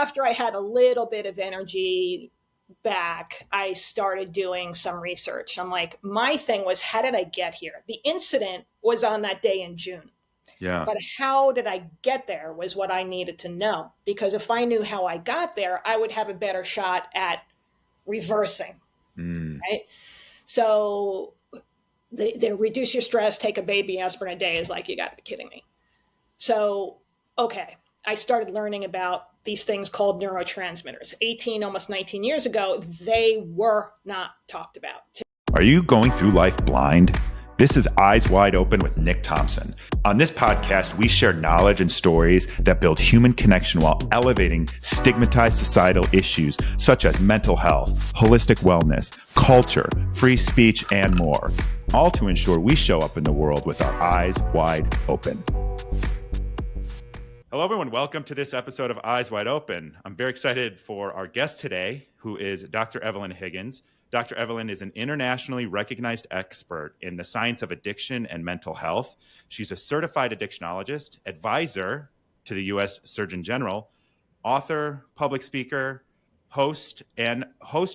after I had a little bit of energy back, I started doing some research. I'm like, my thing was, how did I get here? The incident was on that day in June. Yeah. But how did I get there was what I needed to know. Because if I knew how I got there, I would have a better shot at reversing. Right? So they reduce your stress, take a baby aspirin a day is like, you got to be kidding me. So, okay, I started learning about these things called neurotransmitters. 18, almost 19 years ago, they were not talked about. Are you going through life blind? This is Eyes Wide Open with Nick Thompson. On this podcast, we share knowledge and stories that build human connection while elevating stigmatized societal issues such as mental health, holistic wellness, culture, free speech, and more. All to ensure we show up in the world with our eyes wide open. Hello, everyone. Welcome to this episode of Eyes Wide Open. I'm very excited for our guest today, who is Dr. Evelyn Higgins. Dr. Evelyn is an internationally recognized expert in the science of addiction and mental health. She's a certified addictionologist, advisor to the U.S. Surgeon General, author, public speaker, host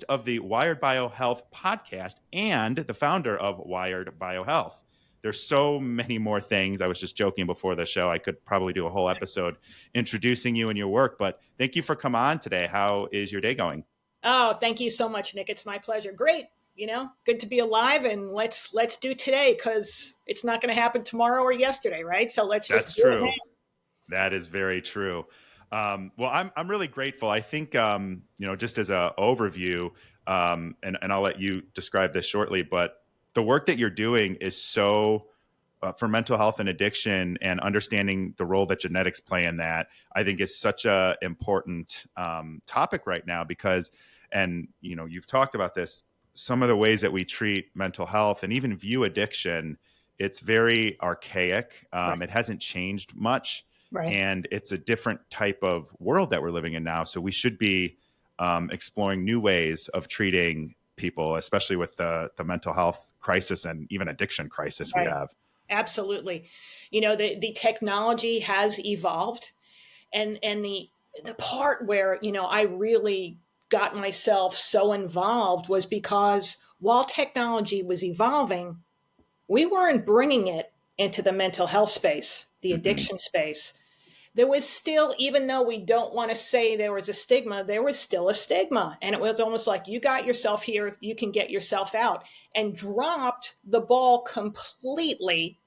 of the Wired Biohealth podcast, and the founder of Wired Biohealth. There's so many more things. I was just joking before the show. I could probably do a whole episode introducing you and your work, but thank you for coming on today. How is your day going? Oh, thank you so much, Nick. It's my pleasure. Great. Good to be alive, and let's do today, because it's not going to happen tomorrow or yesterday, right? So let's just. That's true. That is very true. Well, I'm really grateful. I think just as an overview, and I'll let you describe this shortly, but the work that you're doing is so for mental health and addiction, and understanding the role that genetics play in that, I think is such a important topic right now, because, and you've talked about this, some of the ways that we treat mental health and even view addiction, it's very archaic. Right. It hasn't changed much. Right. And it's a different type of world that we're living in now. So we should be exploring new ways of treating people, especially with the mental health crisis and even addiction crisis we have. Absolutely. The technology has evolved, and the part where, I really got myself so involved was because while technology was evolving, we weren't bringing it into the mental health space, the addiction space. There was still, even though we don't want to say there was a stigma, there was still a stigma. And it was almost like, you got yourself here, you can get yourself out, and dropped the ball completely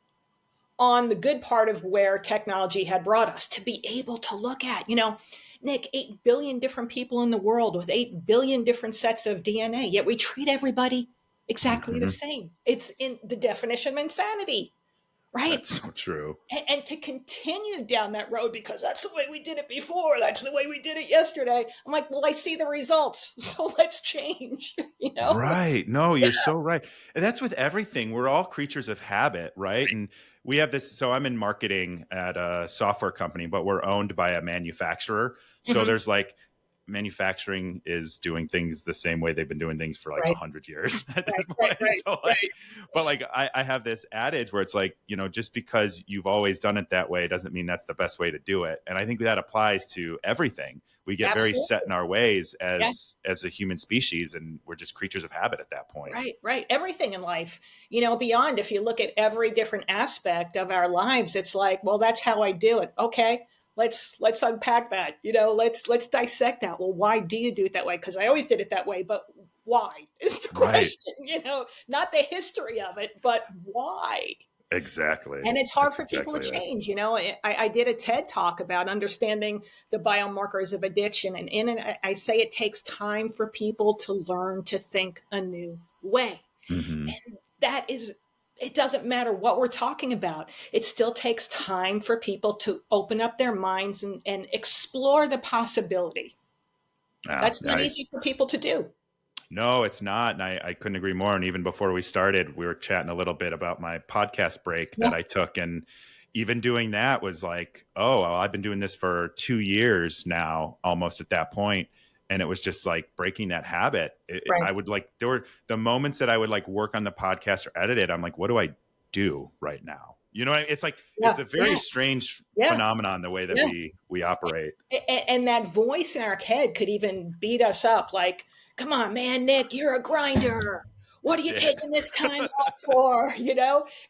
on the good part of where technology had brought us to be able to look at, Nick, 8 billion different people in the world with 8 billion different sets of DNA, yet we treat everybody exactly the same. It's in the definition of insanity. Right. That's so true. And to continue down that road, because that's the way we did it before, that's the way we did it yesterday. I'm like, well, I see the results, so let's change, Right. No, you're so right. And that's with everything. We're all creatures of habit, right? And we have this, so I'm in marketing at a software company, but we're owned by a manufacturer. So there's manufacturing is doing things the same way they've been doing things for 100 years at this point. But I have this adage where it's like, just because you've always done it that way doesn't mean that's the best way to do it. And I think that applies to everything. We get very set in our ways as a human species, and we're just creatures of habit at that point. Right. Everything in life, beyond, if you look at every different aspect of our lives, it's like, well, that's how I do it. Okay. Let's unpack that, let's dissect that. Well, why do you do it that way? Because I always did it that way, but why is the question, not the history of it, but why? Exactly. And it's hard for people to change. I did a TED talk about understanding the biomarkers of addiction. And in it, I say it takes time for people to learn to think a new way. And that is, it doesn't matter what we're talking about. It still takes time for people to open up their minds and explore the possibility. That's not easy for people to do. No, it's not. And I couldn't agree more. And even before we started, we were chatting a little bit about my podcast break that I took. And even doing that was like, oh, well, I've been doing this for 2 years now, almost at that point. And it was just like breaking that habit. I would there were the moments that I would work on the podcast or edit it. I'm like, what do I do right now? You know, it's like, Yeah. it's a very strange Yeah. phenomenon, the way that Yeah. we operate. And that voice in our head could even beat us up like, come on, man, Nick, you're a grinder. What are you Yeah. taking this time off for?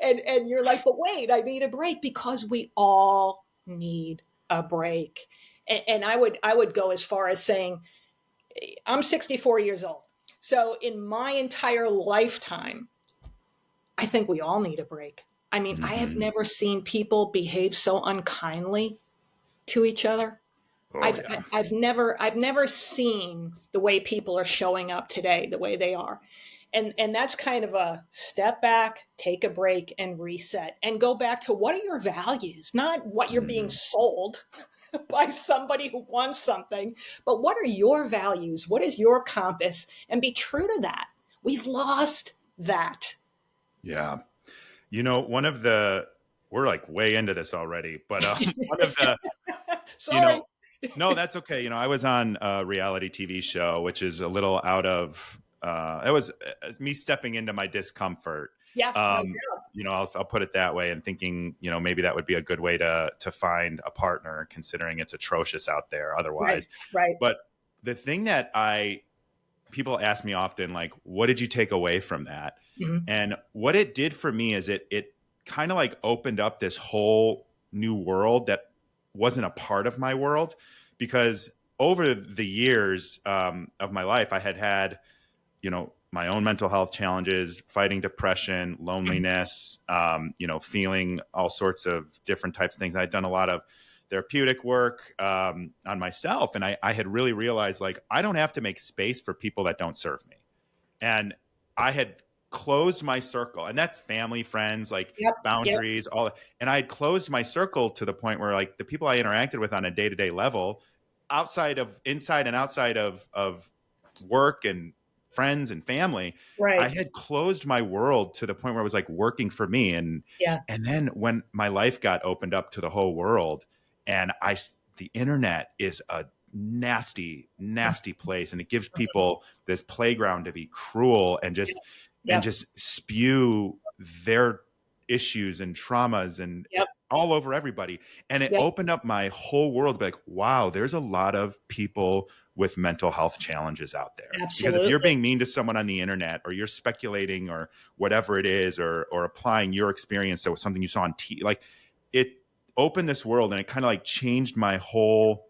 And you're like, but wait, I need a break, because we all need a break. And I would go as far as saying, I'm 64 years old. So in my entire lifetime, I think we all need a break. I mean, I have Mm-hmm. never seen people behave so unkindly to each other. Oh I've yeah. I've never seen the way people are showing up today, the way they are. And that's kind of a step back, take a break, and reset, and go back to, what are your values, not what you're being Mm-hmm. sold by somebody who wants something, but what are your values? What is your compass? And be true to that. We've lost that. Yeah. You know, we're like way into this already, but one of the, you Sorry. know, no, that's okay. You know, I was on a reality TV show, which is a little out of, it was me stepping into my discomfort. Yeah, no Um, doubt. you know, I'll put it that way, and thinking, you know, maybe that would be a good way to find a partner, considering it's atrocious out there Right, otherwise. right. But the thing that people ask me often, like, what did you take away from that? Mhm. And what it did for me is it kind of like opened up this whole new world that wasn't a part of my world, because over the years of my life, I had, you know, my own mental health challenges, fighting depression, loneliness, you know, feeling all sorts of different types of things. I'd done a lot of therapeutic work on myself. And I had really realized, like, I don't have to make space for people that don't serve me. And I had closed my circle, and that's family, friends, like Yep, yep, boundaries, all that. And I had closed my circle to the point where, like, the people I interacted with on a day-to-day level, inside and outside of work and friends and family, I right. had closed my world to the point where it was like working for me. Yeah, And then when my life got opened up to the whole world, and the internet is a nasty, nasty place, and it gives people this playground to be cruel and yep, just spew their issues and traumas and yep, all over everybody. And it yep. opened up my whole world to be like, wow, there's a lot of people with mental health challenges out there. Because if you're Absolutely. being mean to someone on the internet, or you're speculating, or whatever it is, or applying your experience to something you saw on TV, like, it opened this world, and it kind of like changed my whole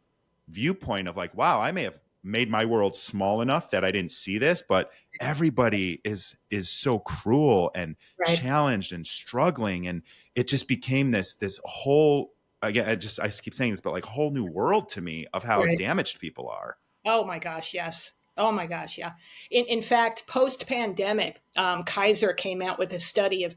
viewpoint of, like, wow, I may have made my world small enough that I didn't see this, but everybody is so cruel and Right, challenged and struggling. And it just became this whole, again, I keep saying this, but like, whole new world to me of how right. damaged people are. Oh my gosh, yes. Oh my gosh, yeah. In fact, post pandemic, Kaiser came out with a study of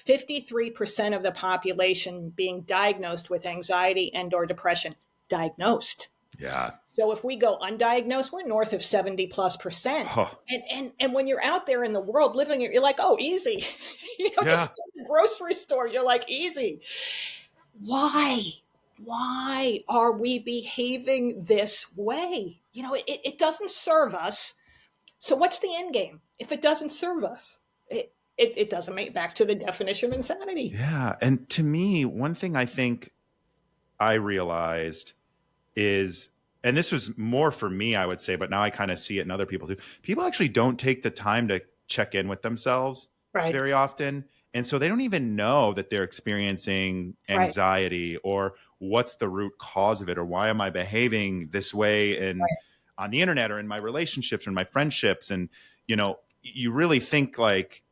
53% of the population being diagnosed with anxiety and/or depression. Diagnosed. Yeah. So if we go undiagnosed, we're north of 70+%. Huh. And when you're out there in the world living it, you're like, oh, easy. Yeah. Just go to the grocery store, you're like, easy. Why? Why are we behaving this way? It doesn't serve us. So what's the end game? If it doesn't serve us, it doesn't make back to the definition of insanity. Yeah. And to me, one thing I think I realized is, and this was more for me, I would say, but now I kind of see it in other people too. People actually don't take the time to check in with themselves Right, very often. And so they don't even know that they're experiencing right, anxiety, or what's the root cause of it, or why am I behaving this way right. on the internet, or in my relationships, or in my friendships. And, you know, you really think, like,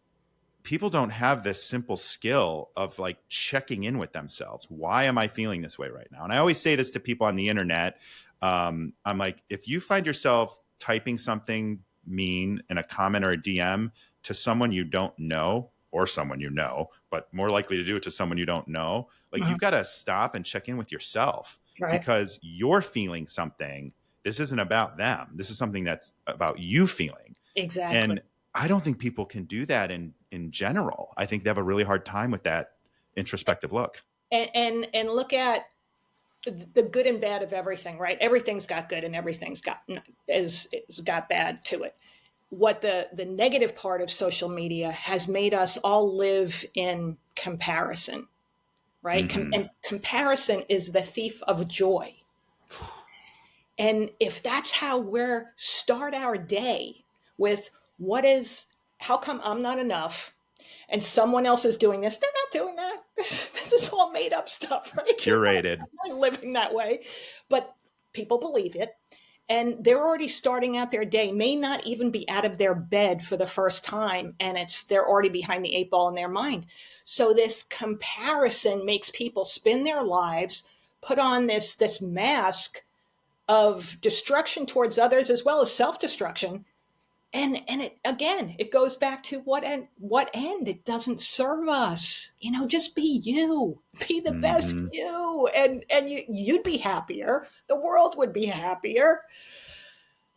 people don't have this simple skill of, like, checking in with themselves. Why am I feeling this way right now? And I always say this to people on the internet. I'm like, if you find yourself typing something mean in a comment or a DM to someone you don't know, or someone you know, but more likely to do it to someone you don't know, like, Mhm. you've got to stop and check in with yourself, Right. because you're feeling something. This isn't about them. This is something that's about you feeling. Exactly. And I don't think people can do that in general. I think they have a really hard time with that introspective look. And look at the good and bad of everything, right? Everything's got good and everything's got bad to it. What the negative part of social media has made us all live in comparison. right? Mm-hmm. And comparison is the thief of joy. And if that's how we're start our day with how come I'm not enough and someone else is doing this, they're not doing that. This is all made up stuff, It's right? They're curated. not living that way, but people believe it. And they're already starting out their day, may not even be out of their bed for the first time. And they're already behind the eight ball in their mind. So this comparison makes people spin their lives, put on this mask of destruction towards others as well as self-destruction. And it goes back to what end? It doesn't serve us. Just be you. Be the best Mm-hmm. you. And you'd be happier. The world would be happier.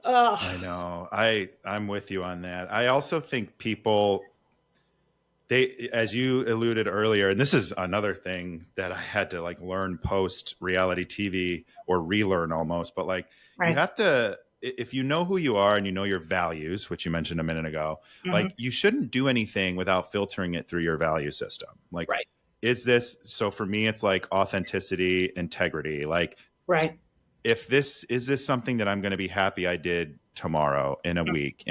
I know. I'm with you on that. I also think people, as you alluded earlier, and this is another thing that I had to like learn post reality TV or relearn almost, but like you Right. have to, if you know who you are and you know your values, which you mentioned a minute ago, Mm-hmm. like you shouldn't do anything without filtering it through your value system. Like, Right. so for me, it's like authenticity, integrity. Like, Right. if is this something that I'm going to be happy I did tomorrow in a week,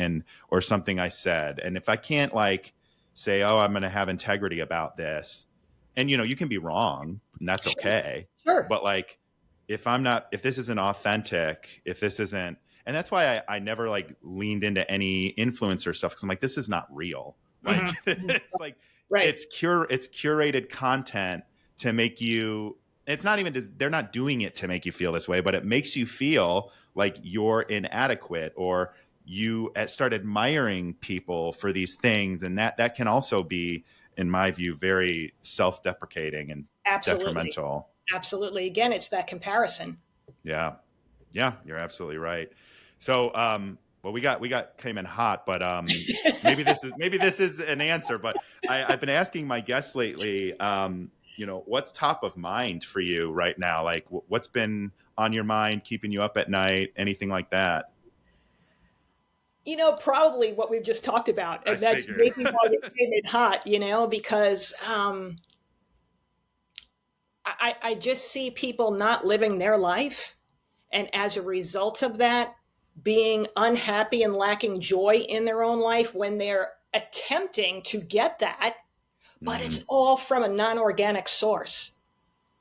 or something I said, and if I can't like say, oh, I'm going to have integrity about this, and you can be wrong and that's okay, Sure. but like if this isn't authentic, if this isn't, and that's why I never like leaned into any influencer stuff, because I'm like, this is not real. Like Mm-hmm. it's like Right. it's curated content to make you, it's not even they're not doing it to make you feel this way, but it makes you feel like you're inadequate, or you start admiring people for these things, and that can also be, in my view, very self-deprecating and Absolutely. detrimental. Absolutely. Again, it's that comparison. Yeah, yeah, you're absolutely right. So well, we got came in hot, but maybe this is an answer, but I've been asking my guests lately, what's top of mind for you right now? Like, what's been on your mind, keeping you up at night, anything like that? Probably what we've just talked about, I and that's figured. maybe why it came in hot, because I just see people not living their life. And as a result of that, being unhappy and lacking joy in their own life when they're attempting to get that, but Mm, it's all from a non organic source.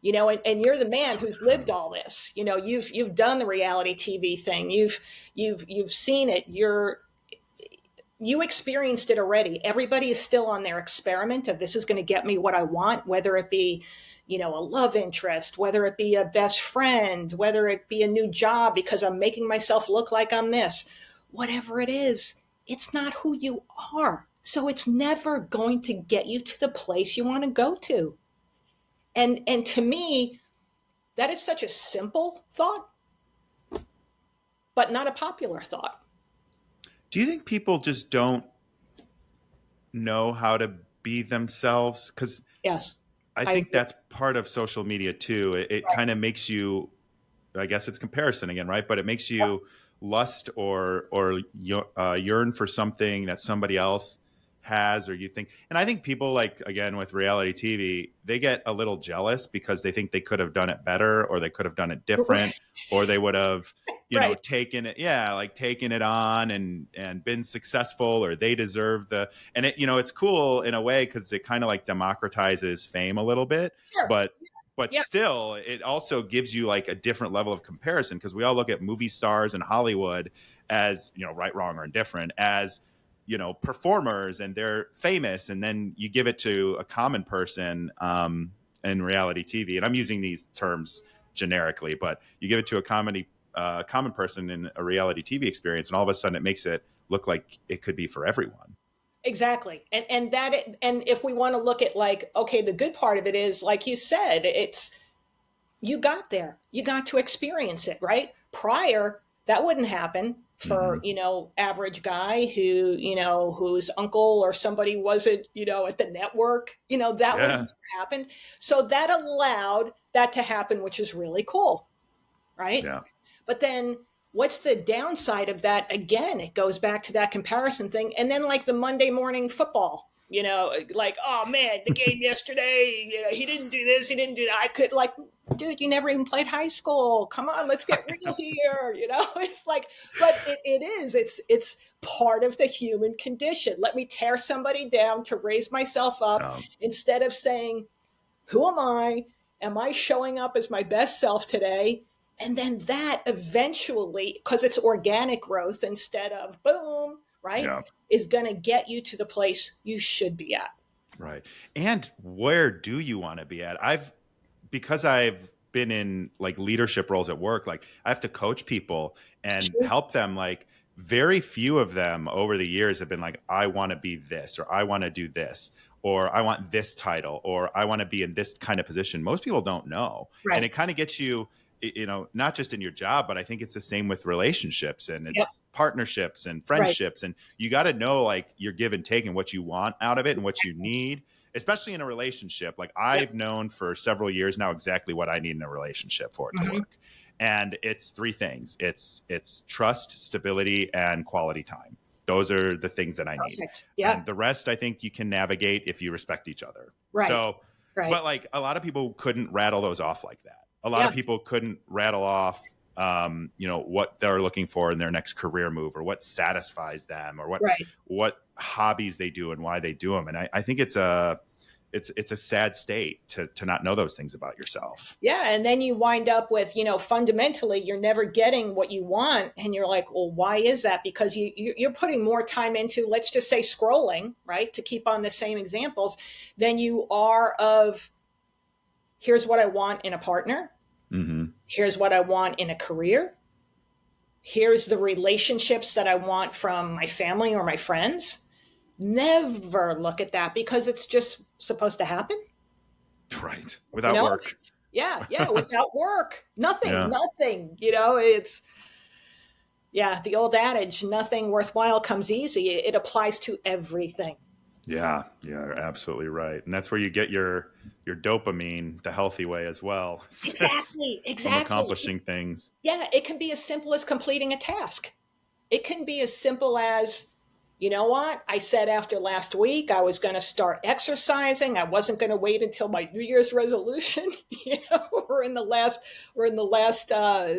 And you're the man so who's lived true. all this. You've done the reality TV thing. You've seen it. You experienced it already. Everybody is still on their experiment of this is going to get me what I want, whether it be, a love interest, whether it be a best friend, whether it be a new job because I'm making myself look like I'm this, whatever it is, it's not who you are. So it's never going to get you to the place you want to go to. And to me, that is such a simple thought, but not a popular thought. Do you think people just don't know how to be themselves? Because Yes, I I think agree. that's part of social media too. It kind of makes you, I guess it's comparison again, right? But it makes you lust or yearn for something that somebody else has, or you think. And I think people, like, again, with reality TV, they get a little jealous because they think they could have done it better, or they could have done it different, or they would have Right. taken it, yeah, like taken it on and been successful, or they deserve the, and it's cool in a way because it kind of like democratizes fame a little bit, Sure. but Yeah. still it also gives you like a different level of comparison, because we all look at movie stars in Hollywood as, right, wrong, or indifferent, as performers, and they're famous, and then you give it to a common person in reality TV, and I'm using these terms generically, but you give it to a common person in a reality TV experience, and all of a sudden it makes it look like it could be for everyone. Exactly. And if we want to look at, like, okay, the good part of it is, like you said, it's you got there. You got to experience it, right? Prior, that wouldn't happen for, Hmm. average guy whose uncle or somebody wasn't, at the network, that would have Yeah, never happened. So that allowed that to happen, which is really cool, right? yeah. But then what's the downside of that? Again, it goes back to that comparison thing. And then, like, the Monday morning football. Like, oh man, the game yesterday, he didn't do this, he didn't do that. I could, like, dude, you never even played high school. Come on, let's get real here. It's like, but it's part of the human condition. Let me tear somebody down to raise myself up, instead of saying, who am I? Am I showing up as my best self today? And then that eventually, because it's organic growth instead of boom, right, Yeah. is going to get you to the place you should be at. Right. And where do you want to be at? Because I've been in like leadership roles at work, like I have to coach people and help them. Like very few of them over the years have been like, I want to be this, or I want to do this, or I want this title, or I want to be in this kind of position. Most people don't know. Right. And it kind of gets you, not just in your job, but I think it's the same with relationships and it's partnerships and friendships. Right. And you got to know like your give and take and what you want out of it and what you need, especially in a relationship. Like I've known for several years now exactly what I need in a relationship for it to work. And it's three things. It's trust, stability, and quality time. Those are the things that I need. Yeah. And the rest, I think you can navigate if you respect each other. Right. So, but like a lot of people couldn't rattle those off like that. A lot of people couldn't rattle off, what they're looking for in their next career move, or what satisfies them, or what hobbies they do and why they do them. And I think it's a sad state to not know those things about yourself. Yeah. And then you wind up with, fundamentally, you're never getting what you want. And you're like, well, why is that? Because you're putting more time into, let's just say, scrolling, right, to keep on the same examples, than you are of, here's what I want in a partner. Mm-hmm. Here's what I want in a career. Here's the relationships that I want from my family or my friends. Never look at that, because it's just supposed to happen. Right. Without work. Yeah. Without work. Nothing. It's, the old adage, nothing worthwhile comes easy. It applies to everything. Yeah, you're absolutely right. And that's where you get your dopamine the healthy way as well. Exactly. From accomplishing things. Yeah, it can be as simple as completing a task. It can be as simple as, you know what? I said after last week I was going to start exercising. I wasn't going to wait until my New Year's resolution. We're in the last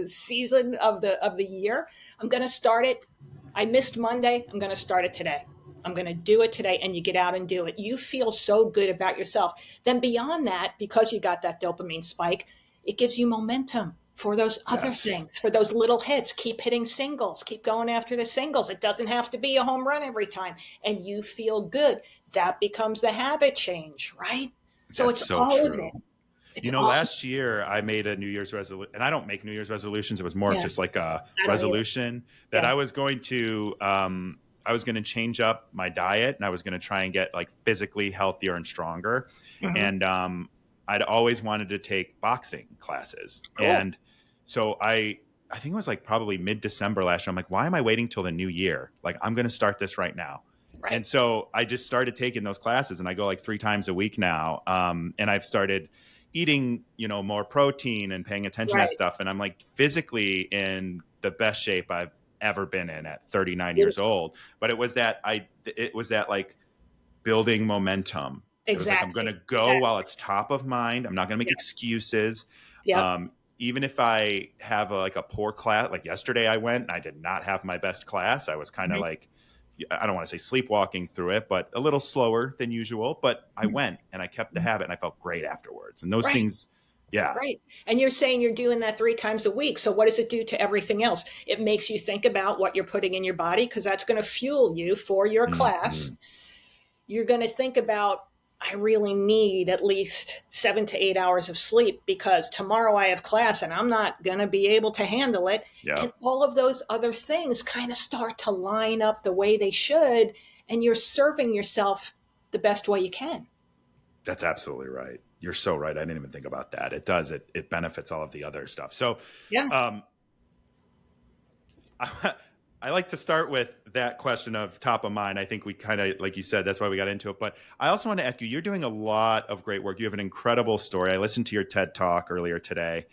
season of the year. I'm going to start it. I missed Monday. I'm going to start it today. I'm going to do it today. And you get out and do it. You feel so good about yourself. Then beyond that, because you got that dopamine spike, it gives you momentum for those other things, for those little hits. Keep hitting singles, keep going after the singles. It doesn't have to be a home run every time. And you feel good. That becomes the habit change, right? So it's so all of it. Last year I made a New Year's resolution, and I don't make New Year's resolutions. It was more of just like a resolution that I was going to, I was going to change up my diet, and I was going to try and get like physically healthier and stronger. Mm-hmm. And I'd always wanted to take boxing classes. Cool. And so I think it was like probably mid-December last year. I'm like, why am I waiting till the new year? Like, I'm going to start this right now. Right. And so I just started taking those classes, and I go like 3 times a week now. And I've started eating, more protein and paying attention to that stuff. And I'm like physically in the best shape I've ever been in at 39 years old. But it was that like building momentum. Exactly. Like, I'm going to go while it's top of mind. I'm not going to make excuses. Yeah. Even if I have a poor class, like yesterday I went and I did not have my best class. I was kind of like, I don't want to say sleepwalking through it, but a little slower than usual. But I went and I kept the habit, and I felt great afterwards. And those things, Right. And you're saying you're doing that 3 times a week. So what does it do to everything else? It makes you think about what you're putting in your body, because that's going to fuel you for your class. You're going to think about, I really need at least 7 to 8 hours of sleep, because tomorrow I have class and I'm not going to be able to handle it. Yeah. And all of those other things kind of start to line up the way they should. And you're serving yourself the best way you can. That's absolutely right. You're so right. I didn't even think about that. It does. It benefits all of the other stuff. So I like to start with that question of top of mind. I think we kind of, like you said, that's why we got into it. But I also want to ask you, you're doing a lot of great work. You have an incredible story. I listened to your TED Talk earlier today.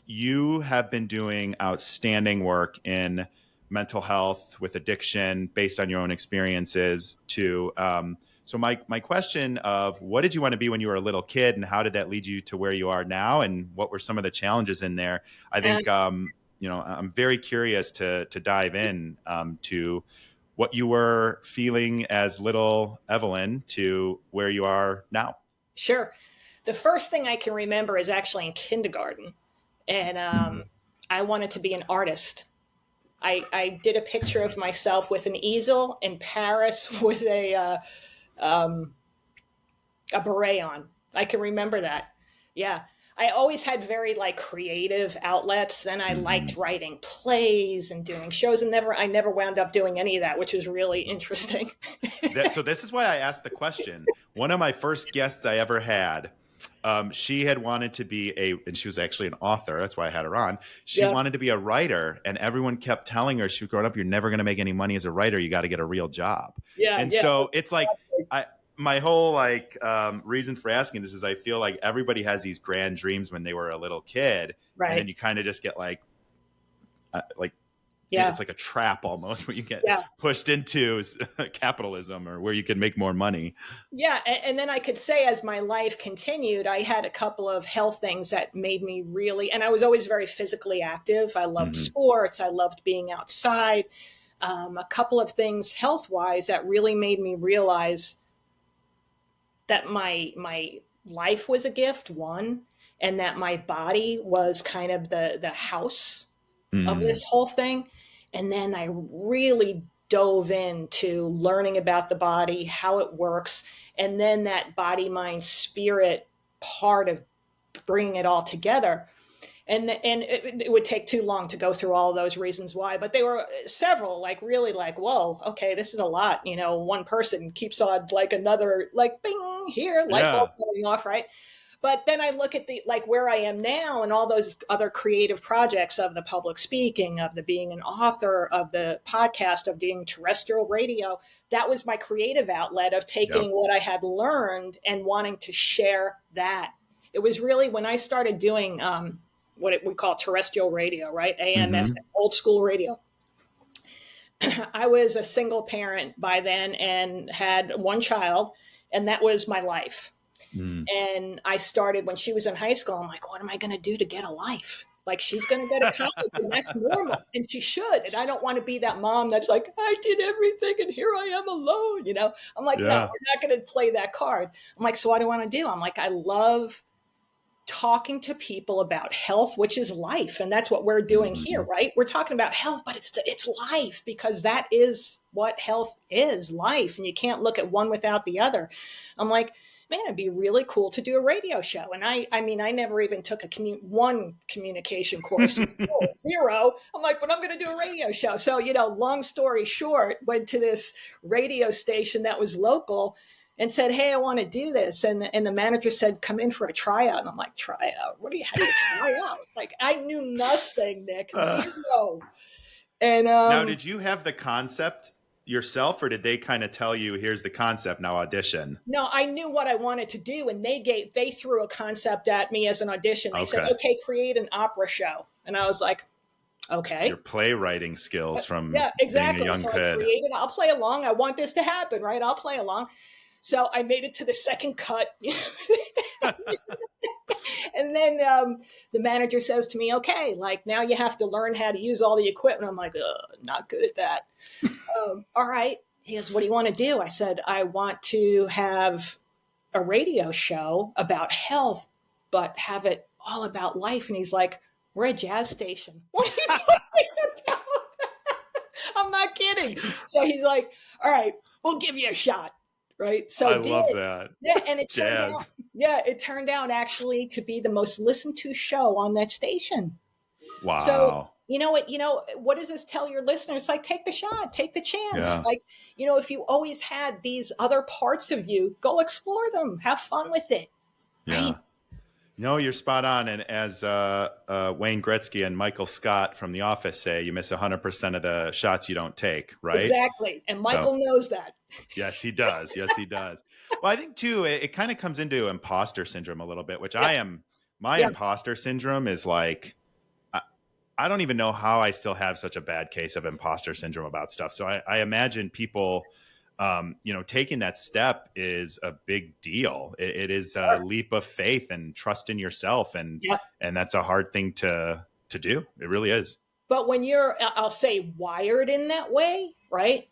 You have been doing outstanding work in mental health with addiction based on your own experiences to So my question of what did you want to be when you were a little kid, and how did that lead you to where you are now, and what were some of the challenges in there? I think I'm very curious to dive in to what you were feeling as little Evelyn to where you are now. Sure. The first thing I can remember is actually in kindergarten, and I wanted to be an artist. I did a picture of myself with an easel in Paris with a beret on. I can remember that. Yeah. I always had very like creative outlets. Then I liked writing plays and doing shows, and I never wound up doing any of that, which was really interesting. So this is why I asked the question. One of my first guests I ever had, she had wanted to be and she was actually an author. That's why I had her on. She wanted to be a writer, and everyone kept telling her she was growing up, you're never going to make any money as a writer. You got to get a real job. So it's like, my whole reason for asking this is I feel like everybody has these grand dreams when they were a little kid, and then you kind of just get it's like a trap almost where you get pushed into capitalism or where you can make more money. Yeah. And then I could say as my life continued, I had a couple of health things that made me really, and I was always very physically active. I loved sports. I loved being outside. A couple of things health-wise that really made me realize that my life was a gift, one, and that my body was kind of the house of this whole thing. And then I really dove into learning about the body, how it works, and then that body, mind, spirit part of bringing it all together. And it would take too long to go through all of those reasons why, but they were several, like really like, whoa, okay, this is a lot. One person keeps on like another, like bing here, light bulb going off, right? But then I look at where I am now and all those other creative projects of the public speaking, of the being an author, of the podcast, of doing terrestrial radio. That was my creative outlet of taking what I had learned and wanting to share that. It was really when I started doing what we call terrestrial radio, right? AM, FM, old school radio. I was a single parent by then and had one child, and that was my life. And I started when she was in high school. I'm like, what am I going to do to get a life? Like, she's going to go to college and that's normal. And she should. And I don't want to be that mom that's like, I did everything and here I am alone. I'm like, no, we're not going to play that card. I'm like, so what do I want to do? I'm like, I love talking to people about health, which is life. And that's what we're doing here, right? We're talking about health, but it's life, because that is what health is, life. And you can't look at one without the other. I'm like, man, it'd be really cool to do a radio show. And I mean, I never even took one communication course in school, zero. I'm like, but I'm going to do a radio show. So, long story short, went to this radio station that was local and said, hey, I want to do this. And the manager said, come in for a tryout. And I'm like, tryout? How do you try out? Like, I knew nothing, Nick, zero. And now, did you have the concept yourself, or did they kind of tell you, here's the concept, now audition? No, I knew what I wanted to do, and they threw a concept at me as an audition. They said, okay, create an opera show. And I was like, okay. Your playwriting skills from exactly. being a young kid. I'll play along. I want this to happen, right? I'll play along. So I made it to the second cut. And then the manager says to me, okay, like, now you have to learn how to use all the equipment. I'm like, not good at that. All right. He goes, what do you want to do? I said, I want to have a radio show about health, but have it all about life. And he's like, we're a jazz station. What are you talking about? I'm not kidding. So he's like, all right, we'll give you a shot. Right. So I love that. Yeah. And it jazz. It turned out actually to be the most listened to show on that station. Wow. So what does this tell your listeners? Like, take the shot, take the chance. Yeah. Like, if you always had these other parts of you, go explore them, have fun with it. Yeah. Right? No, you're spot on. And as Wayne Gretzky and Michael Scott from The Office say, you miss 100% of the shots you don't take, right? Exactly. And Michael knows that. Yes, he does. Yes, he does. Well, I think, too, it kind of comes into imposter syndrome a little bit, which I am. My imposter syndrome is like, I don't even know how I still have such a bad case of imposter syndrome about stuff. So I imagine people taking that step is a big deal. It is a Sure. leap of faith and trust in yourself, and Yep. that's a hard thing to do. It really is. But when you're, I'll say, wired in that way, right?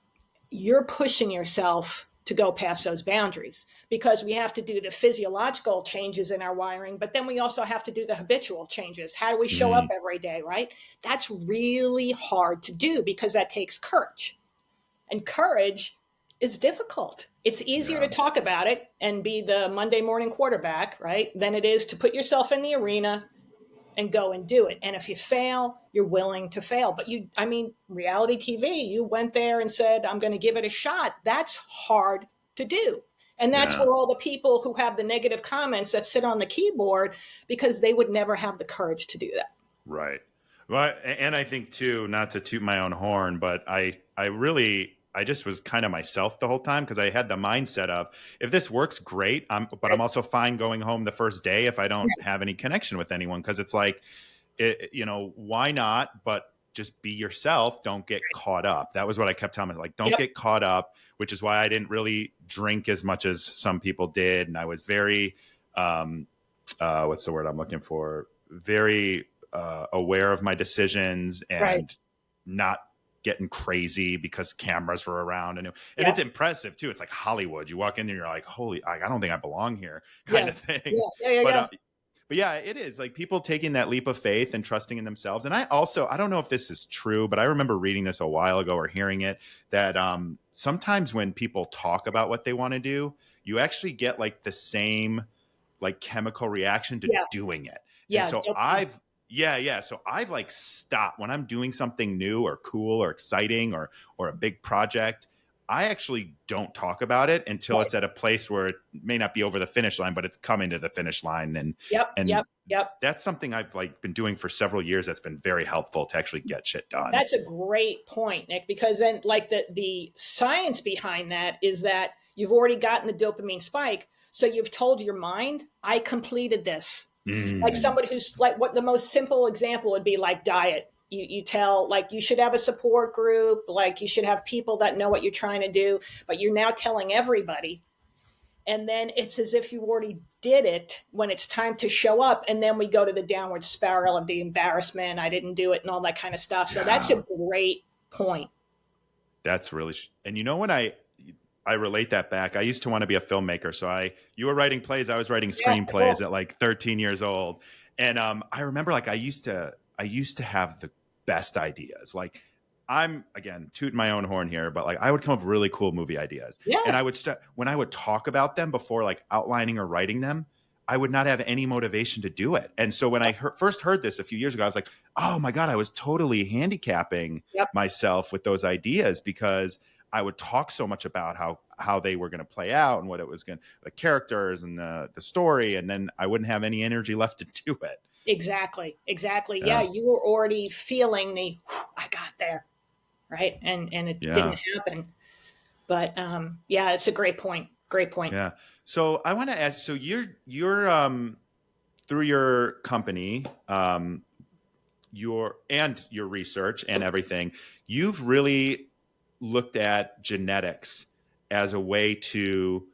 You're pushing yourself to go past those boundaries because we have to do the physiological changes in our wiring, but then we also have to do the habitual changes. How do we show up Mm, every day, right? That's really hard to do because that takes courage. And courage is difficult. It's easier to yeah, talk about it and be the Monday morning quarterback, right? Than it is to put yourself in the arena and go and do it. And if you fail, you're willing to fail. But I mean, reality TV, you went there and said, I'm going to give it a shot. That's hard to do. And that's yeah. where all the people who have the negative comments that sit on the keyboard, because they would never have the courage to do that. Right. Well, and I think too, not to toot my own horn, but I just was kind of myself the whole time because I had the mindset of if this works, great. But I'm Right. also fine going home the first day if I don't Right. have any connection with anyone because it's like, why not? But just be yourself. Don't get caught up. That was what I kept telling myself. Like, don't Yep. get caught up, which is why I didn't really drink as much as some people did, and I was very, what's the word I'm looking for? Very aware of my decisions Right. and not getting crazy because cameras were around and Yeah. it's impressive too. It's like Hollywood. You walk in and you're like, holy, I don't think I belong here, kind Yeah. of thing. Yeah. Yeah. Yeah. But Yeah. but yeah, it is like people taking that leap of faith and trusting in themselves. And I don't know if this is true, but I remember reading this a while ago or hearing it that sometimes when people talk about what they want to do, you actually get like the same like chemical reaction to Yeah. doing it. And Yeah. so Dopamine. so I've like stopped when I'm doing something new or cool or exciting or a big project. I actually don't talk about it until Right. it's at a place where it may not be over the finish line, but it's coming to the finish line. Yep. And Yep. Yep. that's something I've like been doing for several years. That's been very helpful to actually get shit done. That's a great point, Nick, because then like the science behind that is that you've already gotten the dopamine spike. So you've told your mind, I completed this. Like Mm, somebody who's like what the most simple example would be like diet. You tell like you should have a support group, like you should have people that know what you're trying to do, but you're now telling everybody. And then it's as if you already did it when it's time to show up. And then we go to the downward spiral of the embarrassment. I didn't do it and all that kind of stuff. So that's yeah, a great point. that's really, and when I relate that back. I used to want to be a filmmaker. So you were writing plays. I was writing Yeah, screenplays cool. at like 13 years old. And I remember like I used to have the best ideas. Like I'm again tooting my own horn here, but like I would come up with really cool movie ideas. And Yeah, I would when I would talk about them before like outlining or writing them, I would not have any motivation to do it. And so when I first heard this a few years ago, I was like, oh my God, I was totally handicapping yep, myself with those ideas because I would talk so much about how they were going to play out and what it was going the characters and the story, and then I wouldn't have any energy left to do it. exactly. Exactly. Yeah, Yeah, you were already feeling the I got there, right? And it yeah, didn't happen. But yeah, it's a great point. Great point. yeah. So I want to ask. So you're through your company, your research and everything, you've really looked at genetics as a way to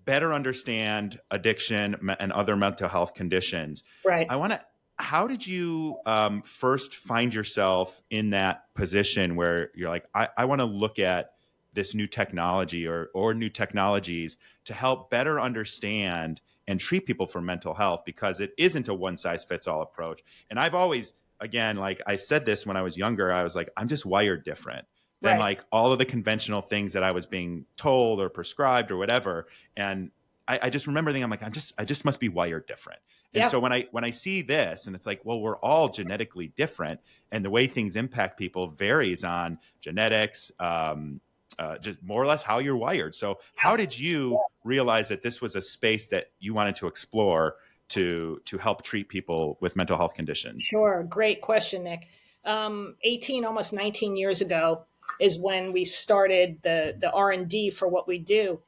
better understand addiction and other mental health conditions. Right. I want to. How did you first find yourself in that position where you're like, I want to look at this new technology or new technologies to help better understand and treat people for mental health because it isn't a one size fits all approach. And I've always, again, like I said this when I was younger, I was like, I'm just wired different than Right. like all of the conventional things that I was being told or prescribed or whatever. And I just remember thinking, I'm like, I just must be wired different. And Yep. so when I see this and it's like, well, we're all genetically different and the way things impact people varies on genetics, just more or less how you're wired. So how Yeah. did you realize that this was a space that you wanted to explore to help treat people with mental health conditions? Sure. Great question, Nick. 18, almost 19 years ago is when we started the R&D for what we do.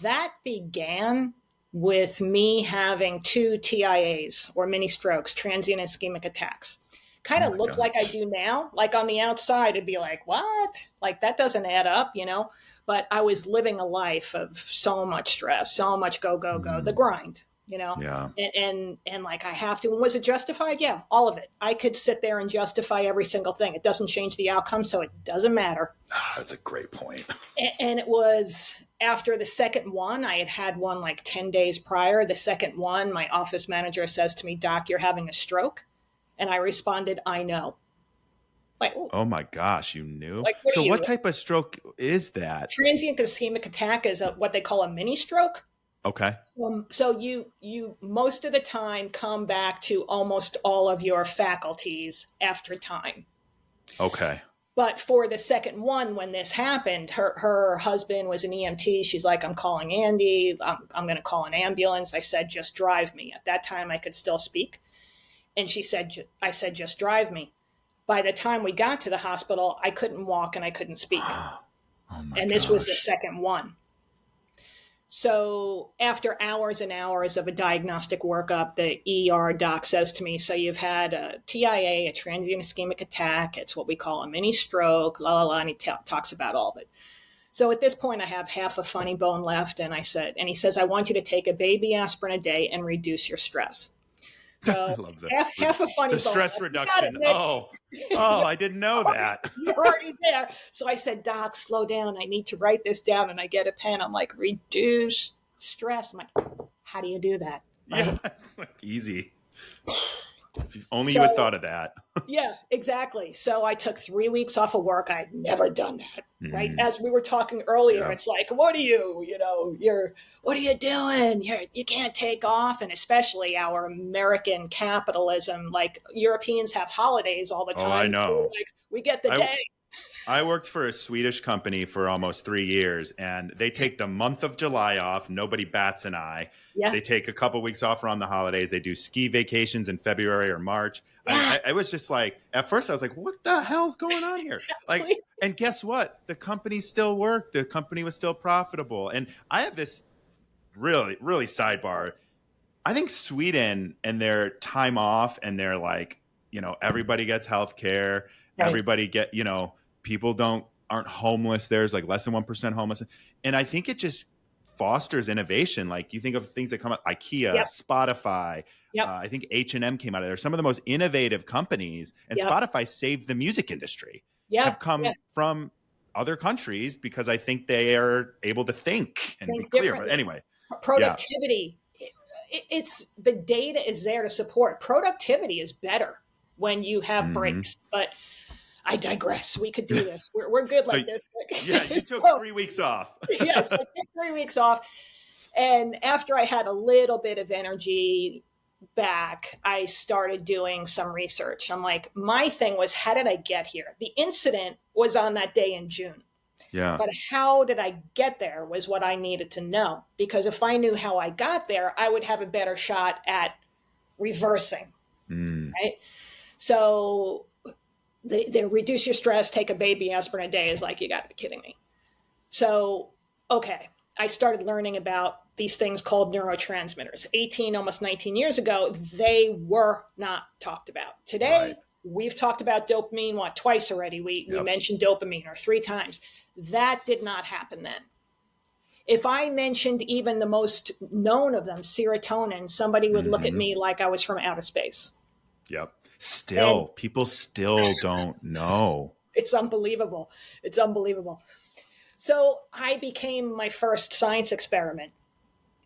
That began with me having two TIAs or mini strokes, transient ischemic attacks. kind Oh of my look like I gosh. do now. Like on the outside, it'd be like, what? Like that doesn't add up, you know? But I was living a life of so much stress, so much go, go, go, the Mm, grind, you know? yeah. And like I have to. And was it justified? Yeah, all of it. I could sit there and justify every single thing. It doesn't change the outcome, so it doesn't matter. That's a great point. And it was after the second one, I had had one like 10 days prior. The second one, my office manager says to me, Doc, you're having a stroke. And I responded, I know. Like, oh, Oh my gosh, you knew? like what are So you? what type of stroke is that? Transient ischemic attack is what they call a mini stroke. Okay. So you most of the time come back to almost all of your faculties after time. Okay. But for the second one, when this happened, her husband was an EMT. She's like, I'm calling Andy. I'm going to call an ambulance. I said, just drive me. At that time, I could still speak. And I said, just drive me. By the time we got to the hospital, I couldn't walk and I couldn't speak. Oh my And this was the gosh. second one. So after hours and hours of a diagnostic workup, the ER doc says to me, so you've had a TIA, a transient ischemic attack. It's what we call a mini stroke, la, la, la. And he talks about all of it. So at this point, I have half a funny bone left. And he says, I want you to take a baby aspirin a day and reduce your stress. I So love that. half a funny The bone stress left. reduction. Oh, I didn't know that. You're already there. So I said, Doc, slow down. I need to write this down. And I get a pen. I'm like, reduce stress. I'm like, how do you do that? Right? Yeah, it's like easy. If only you So, had thought of that. yeah, exactly. So I took 3 weeks off of work. I had never done that. Right. Mm, As we were talking earlier, yeah. it's like, what are you doing? You can't take off. And especially our American capitalism, like Europeans have holidays all the Oh, I time. know. Like we get the I day. I worked for a Swedish company for almost 3 years, and they take the month of July off. Nobody bats an eye. Yeah. They take a couple weeks off around the holidays. They do ski vacations in February or March. Yeah. I was just like, at first I was like, what the hell's going on here? Like, Exactly. and guess what? The company still worked. The company was still profitable. And I have this really, really sidebar. I think Sweden and their time off and their like, everybody gets health care. Right. Everybody people aren't homeless. There's like less than 1% homeless. And I think it just fosters innovation. Like you think of things that come out, IKEA, Yep. Spotify. Yep. I think H&M came out of there. Some of the most innovative companies, and Yep. Spotify saved the music industry, Yeah. have come Yeah. from other countries because I think they are able to think and be Think clear. But differently. anyway, Productivity. It's the data is there to support. Productivity is better when you have Mhm. breaks. But I digress. We could do this. We're good like this. Yeah, you took So, 3 weeks off. yes, I took 3 weeks off. And after I had a little bit of energy back, I started doing some research. I'm like, my thing was, how did I get here? The incident was on that day in June. Yeah. But how did I get there was what I needed to know. Because if I knew how I got there, I would have a better shot at reversing. Mm. Right. So they reduce your stress, take a baby aspirin a day is like, you got to be kidding me. So, okay. I started learning about these things called neurotransmitters. 18, almost 19 years ago, they were not talked about. Today, Right. we've talked about dopamine, twice already. We mentioned dopamine, or 3 times. That did not happen then. If I mentioned even the most known of them, serotonin, somebody would look at me like I was from outer space. Yep. And People still don't know. it's unbelievable. It's unbelievable. So I became my first science experiment.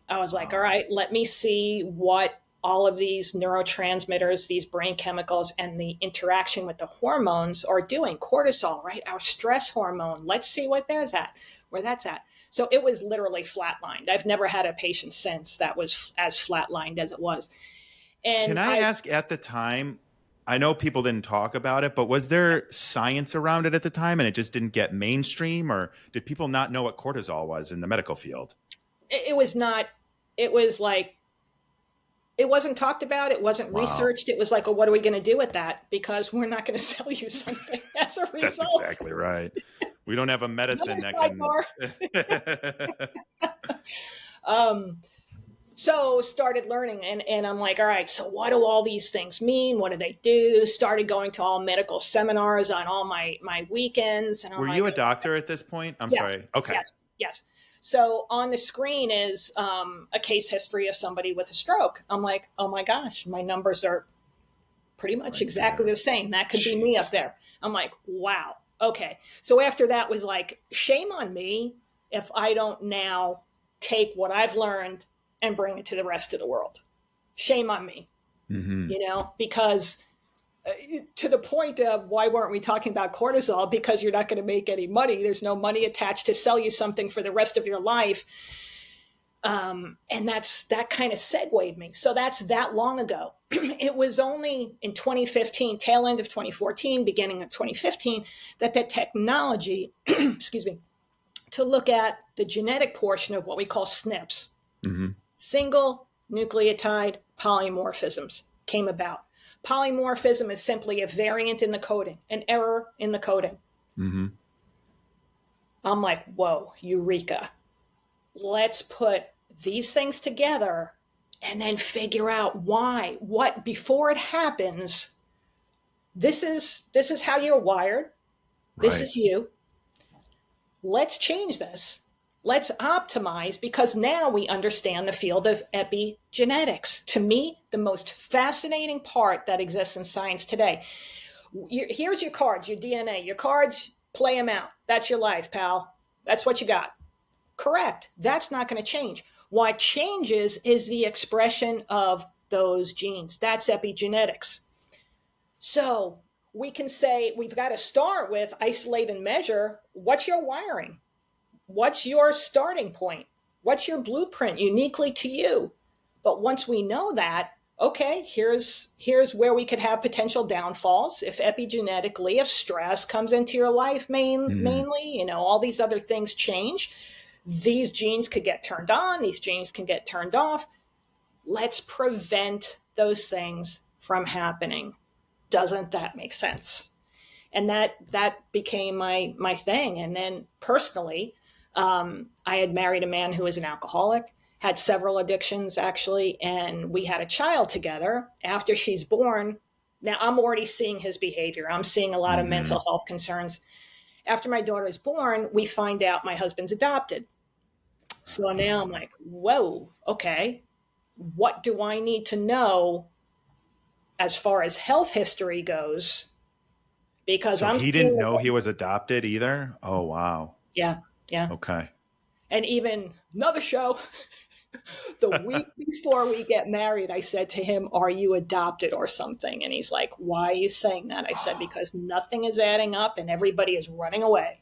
I was like, all right, let me see what all of these neurotransmitters, these brain chemicals, and the interaction with the hormones are doing. Cortisol, right? Our stress hormone. Let's see where that's at. So it was literally flatlined. I've never had a patient since that was as flatlined as it was. And Can I ask, at the time, I know people didn't talk about it, but was there science around it at the time and it just didn't get mainstream, or did people not know what cortisol was in the medical field? It was not, it was like, it wasn't talked about. It wasn't researched. It was like, well, what are we going to do with that? Because we're not going to sell you something as a result. That's exactly right. We don't have a medicine that can. So started learning, and I'm like, all right, so what do all these things mean? What do they do? Started going to all medical seminars on all my weekends, and I'm Were like, you a doctor at this point? I'm yeah, sorry. Okay. yes, yes. So on the screen is a case history of somebody with a stroke. I'm like, oh my gosh, my numbers are pretty much Right exactly there. the same. That could be me up Jeez. there. I'm like, wow, okay. So after that was like, shame on me if I don't now take what I've learned and bring it to the rest of the world. Shame on me, Mm-hmm. because to the point of why weren't we talking about cortisol? Because you're not going to make any money. There's no money attached to sell you something for the rest of your life. And that kind of segued me. So that's that long ago. It was only in 2015, tail end of 2014, beginning of 2015, that the technology, excuse me, to look at the genetic portion of what we call SNPs, Mm-hmm. single nucleotide polymorphisms, came about. Polymorphism is simply a variant in the coding, an error in the coding. Mm-hmm. I'm like, whoa, eureka. Let's put these things together and then figure out why, what, before it happens. This is how you're wired. This Right. is you. Let's change this. Let's optimize, because now we understand the field of epigenetics. To me, the most fascinating part that exists in science today. Here's your cards, your DNA, your cards, play them out. That's your life, pal. That's what you got. Correct. That's not going to change. What changes is the expression of those genes. That's epigenetics. So we can say we've got to start with isolate and measure. What's your wiring? What's your starting point? What's your blueprint uniquely to you? But once we know that, okay, here's where we could have potential downfalls if epigenetically, if stress comes into your life Mm-hmm. mainly, all these other things change. These genes could get turned on, these genes can get turned off. Let's prevent those things from happening. Doesn't that make sense? And that became my thing. And then personally, I had married a man who was an alcoholic, had several addictions actually, and we had a child together. After she's born, now I'm already seeing his behavior. I'm seeing a lot of Mm-hmm. mental health concerns. After my daughter is born, we find out my husband's adopted. So now I'm like, whoa, okay, what do I need to know as far as health history goes? Because So I'm he didn't seeing, know he was adopted either? Oh, wow. yeah, yeah. Okay. And even another show, the week before we get married, I said to him, are you adopted or something? And he's like, why are you saying that? I said, because nothing is adding up and everybody is running away.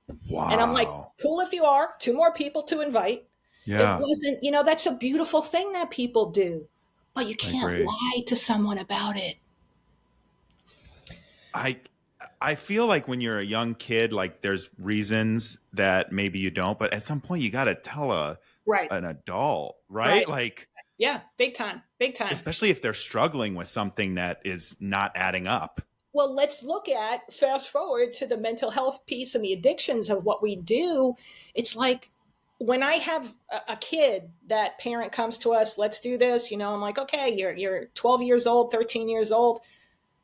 And I'm like, Wow. cool if you are, two more people to invite. It Yeah, wasn't, that's a beautiful thing that people do, but you I can't agree. lie to someone about it. I I feel like when you're a young kid, like there's reasons that maybe you don't, but at some point you got to tell Right, an adult, right? right. Like, Yeah, big time, big time. especially if they're struggling with something that is not adding up. Well, let's look at fast forward to the mental health piece and the addictions of what we do. It's like when I have a kid, that parent comes to us, let's do this. I'm like, okay, you're 12 years old, 13 years old.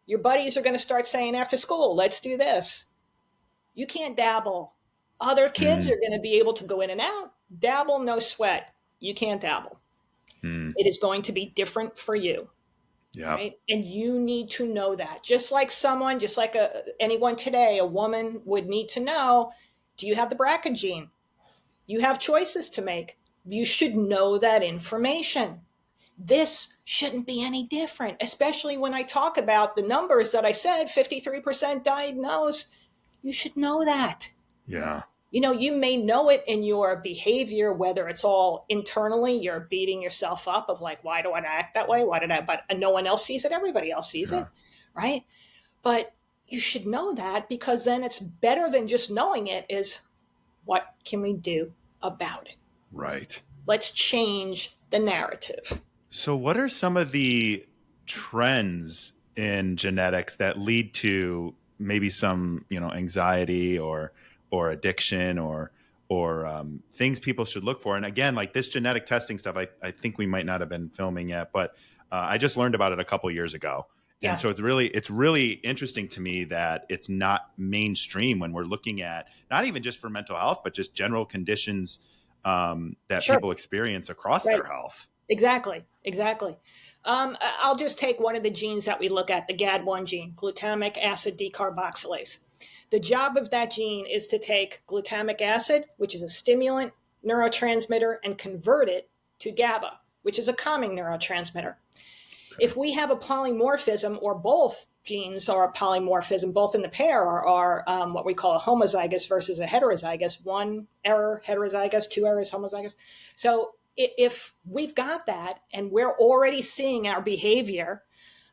Your buddies are going to start saying after school, let's do this. You can't dabble. Other kids Mm, are going to be able to go in and out, dabble, no sweat. You can't dabble. mm, It is going to be different for you. yep. Right, and you need to know that, just like anyone today, a woman would need to know, do you have the BRCA gene? You have choices to make. You should know that information. This shouldn't be any different, especially when I talk about the numbers that I said, 53% diagnosed. You should know that. Yeah. You may know it in your behavior, whether it's all internally, you're beating yourself up of like, why do I act that way? Why did I? But no one else sees it. Everybody else sees Yeah. it. Right. But you should know that, because then it's better than just knowing it is, what can we do about it? Right. Let's change the narrative. So, what are some of the trends in genetics that lead to maybe some, anxiety or addiction things people should look for. And again, like this genetic testing stuff, I think we might not have been filming yet, but I just learned about it a couple years ago. And Yeah, so it's really interesting to me that it's not mainstream when we're looking at not even just for mental health, but just general conditions that sure. people experience across Right. their health. Exactly. Exactly. I'll just take one of the genes that we look at, the GAD1 gene, glutamic acid decarboxylase. The job of that gene is to take glutamic acid, which is a stimulant neurotransmitter, and convert it to GABA, which is a calming neurotransmitter. If we have a polymorphism, or both genes are a polymorphism, both in the pair are what we call a homozygous versus a heterozygous, one error heterozygous, two errors homozygous. So if we've got that and we're already seeing our behavior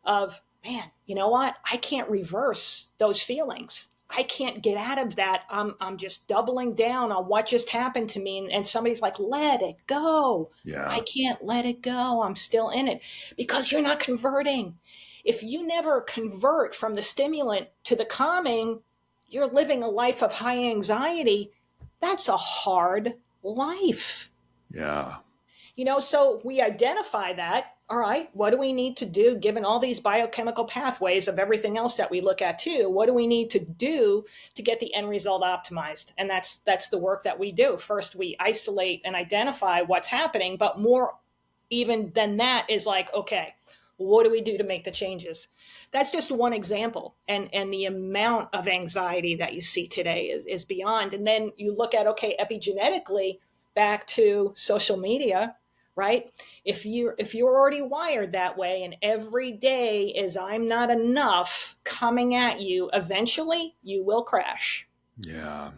of, man, you know what? I can't reverse those feelings. I can't get out of that. I'm just doubling down on what just happened to me. And somebody's like, let it go. Yeah. I can't let it go. I'm still in it, because you're not converting. If you never convert from the stimulant to the calming, you're living a life of high anxiety. That's a hard life. Yeah. So we identify that. All right, what do we need to do, given all these biochemical pathways of everything else that we look at too? What do we need to do to get the end result optimized? And that's the work that we do. First, we isolate and identify what's happening, but more even than that is like, okay, what do we do to make the changes? That's just one example. And the amount of anxiety that you see today is beyond. And then you look at, okay, epigenetically, back to social media, right? If you're already wired that way, and every day is I'm not enough coming at you, eventually you will crash. Yeah.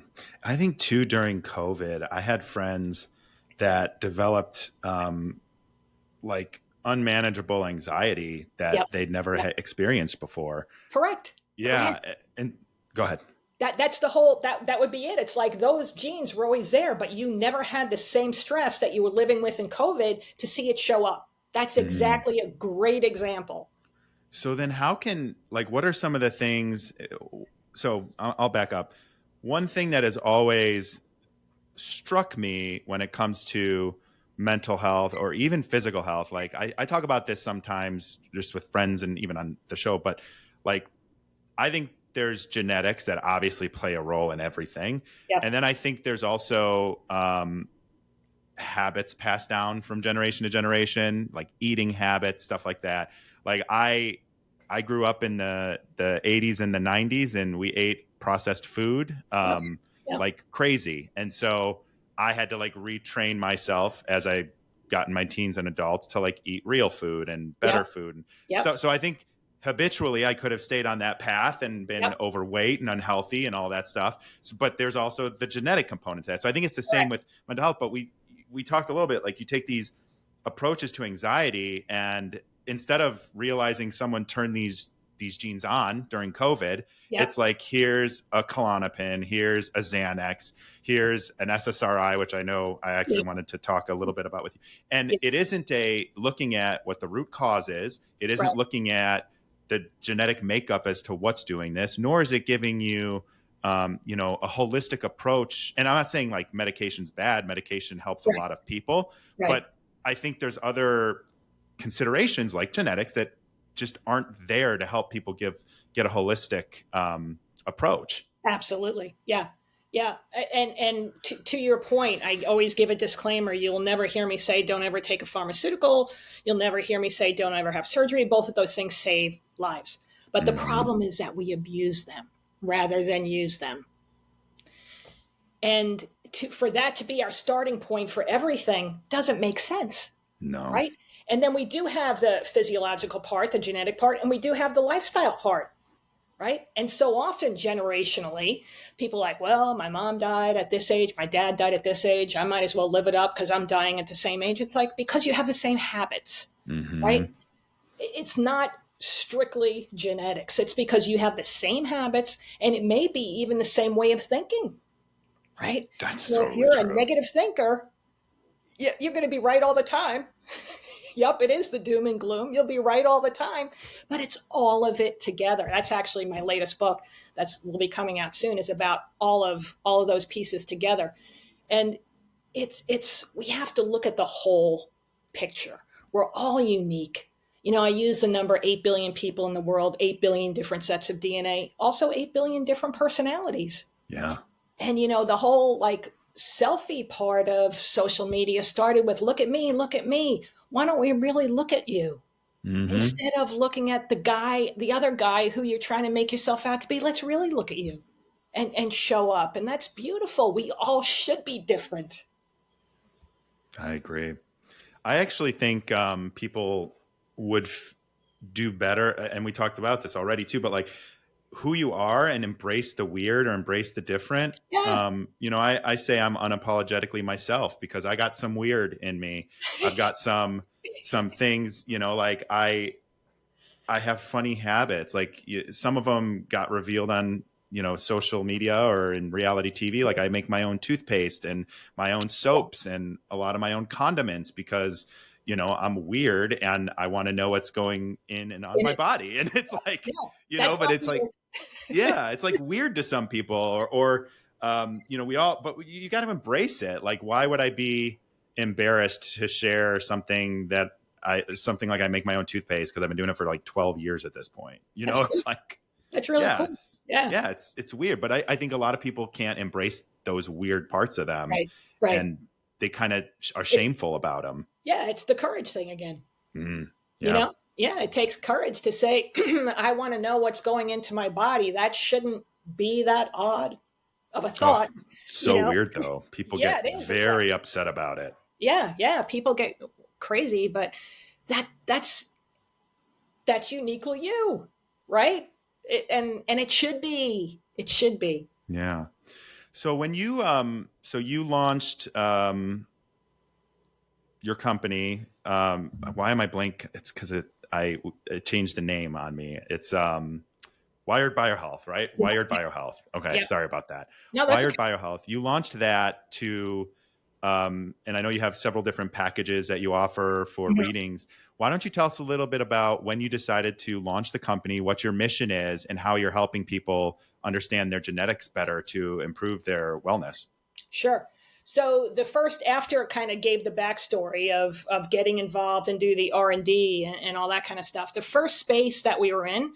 I think too, during COVID, I had friends that developed like unmanageable anxiety that Yep. they'd never Yep. experienced before. Correct. Yeah. Correct. And go ahead. That's the whole, that would be it. It's like those genes were always there, but you never had the same stress that you were living with in COVID to see it show up. That's exactly a great example. So then what are some of the things? So I'll back up. One thing that has always struck me when it comes to mental health or even physical health, like I talk about this sometimes just with friends and even on the show, but like, I think there's genetics that obviously play a role in everything. Yep. And then I think there's also habits passed down from generation to generation, like eating habits, stuff like that. Like I grew up in the 80s and the 90s, and we ate processed food Yep. like crazy. And so I had to like retrain myself as I got in my teens and adults to like eat real food and better food. Yep. So I think habitually I could have stayed on that path and been overweight and unhealthy and all that stuff. So, but there's also the genetic component to that. So I think it's the same with mental health, but we talked a little bit, like you take these approaches to anxiety, and instead of realizing someone turned these genes on during COVID, it's like, here's a Klonopin, here's a Xanax, here's an SSRI, which I know I actually wanted to talk a little bit about with you. And it isn't looking at what the root cause is. It isn't looking at the genetic makeup as to what's doing this, nor is it giving you, a holistic approach. And I'm not saying like medication's bad. Medication helps a lot of people, but I think there's other considerations like genetics that just aren't there to help people get a holistic approach. Absolutely. Yeah. Yeah. And to your point, I always give a disclaimer. You'll never hear me say, don't ever take a pharmaceutical. You'll never hear me say, don't ever have surgery. Both of those things save lives. But the problem is that we abuse them rather than use them. And for that to be our starting point for everything doesn't make sense. No. Right. And then we do have the physiological part, the genetic part, and we do have the lifestyle part. Right. And so often generationally, people are like, well, my mom died at this age. My dad died at this age. I might as well live it up because I'm dying at the same age. It's like, because you have the same habits. Right. It's not strictly genetics. It's because you have the same habits, and it may be even the same way of thinking. Right. That's so totally if you're true. A negative thinker, you're going to be right all the time. Yep, it is the doom and gloom. You'll be right all the time, but it's all of it together. That's actually my latest book will be coming out soon, is about all of those pieces together. And we have to look at the whole picture. We're all unique. I use the number 8 billion people in the world, 8 billion different sets of DNA, also 8 billion different personalities. Yeah. And the whole like selfie part of social media started with look at me, look at me. Why don't we really look at you? Instead of looking at the other guy who you're trying to make yourself out to be, let's really look at you and show up. And that's beautiful. We all should be different. I agree. I actually think people would do better. And we talked about this already too, but like who you are and embrace the weird or embrace the different. Yeah. I say I'm unapologetically myself because I got some weird in me. I've got some things, like I have funny habits. Like some of them got revealed on, social media or in reality TV. Like I make my own toothpaste and my own soaps and a lot of my own condiments because, I'm weird and I want to know what's going in and on my body. And it's like, Yeah, but it's like, yeah, it's like weird to some people or we all, but you got to embrace it. Like, why would I be embarrassed to share something something like I make my own toothpaste because I've been doing it for like 12 years at this point. That's cool. It's like, that's really cool. Yeah, it's weird, but I think a lot of people can't embrace those weird parts of them, right. And they kind of are shameful about them. Yeah, it's the courage thing again. Yeah. It takes courage to say, I want to know what's going into my body. That shouldn't be that odd of a thought. Oh, so weird though. People get very upset about it. Yeah, people get crazy, but that's uniquely you, right? And it should be. It should be. Yeah. So when you you launched your company, why am I blank? It's because it changed the name on me. It's Wired Biohealth, right? Yeah. Wired Biohealth. Okay, sorry about that. No, that's Wired Biohealth. You launched that to, and I know you have several different packages that you offer for readings. Why don't you tell us a little bit about when you decided to launch the company, what your mission is, and how you're helping people understand their genetics better to improve their wellness? Sure. So the first, after it kind of gave the backstory of getting involved and do the R&D and all that kind of stuff, the first space that we were in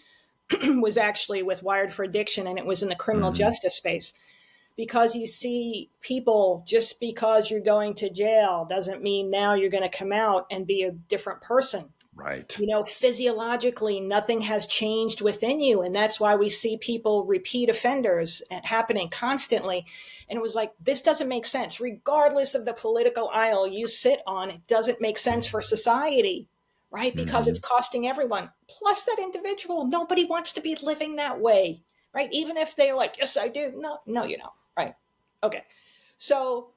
was actually with Wired for Addiction, and it was in the criminal justice space. Because you see people, just because you're going to jail doesn't mean now you're going to come out and be a different person. Right. Physiologically, nothing has changed within you. And that's why we see people, repeat offenders, happening constantly. And it was like, this doesn't make sense. Regardless of the political aisle you sit on, it doesn't make sense for society, right? Because it's costing everyone. Plus that individual, nobody wants to be living that way, right? Even if they're like, yes, I do. No, you don't. Right. Okay. So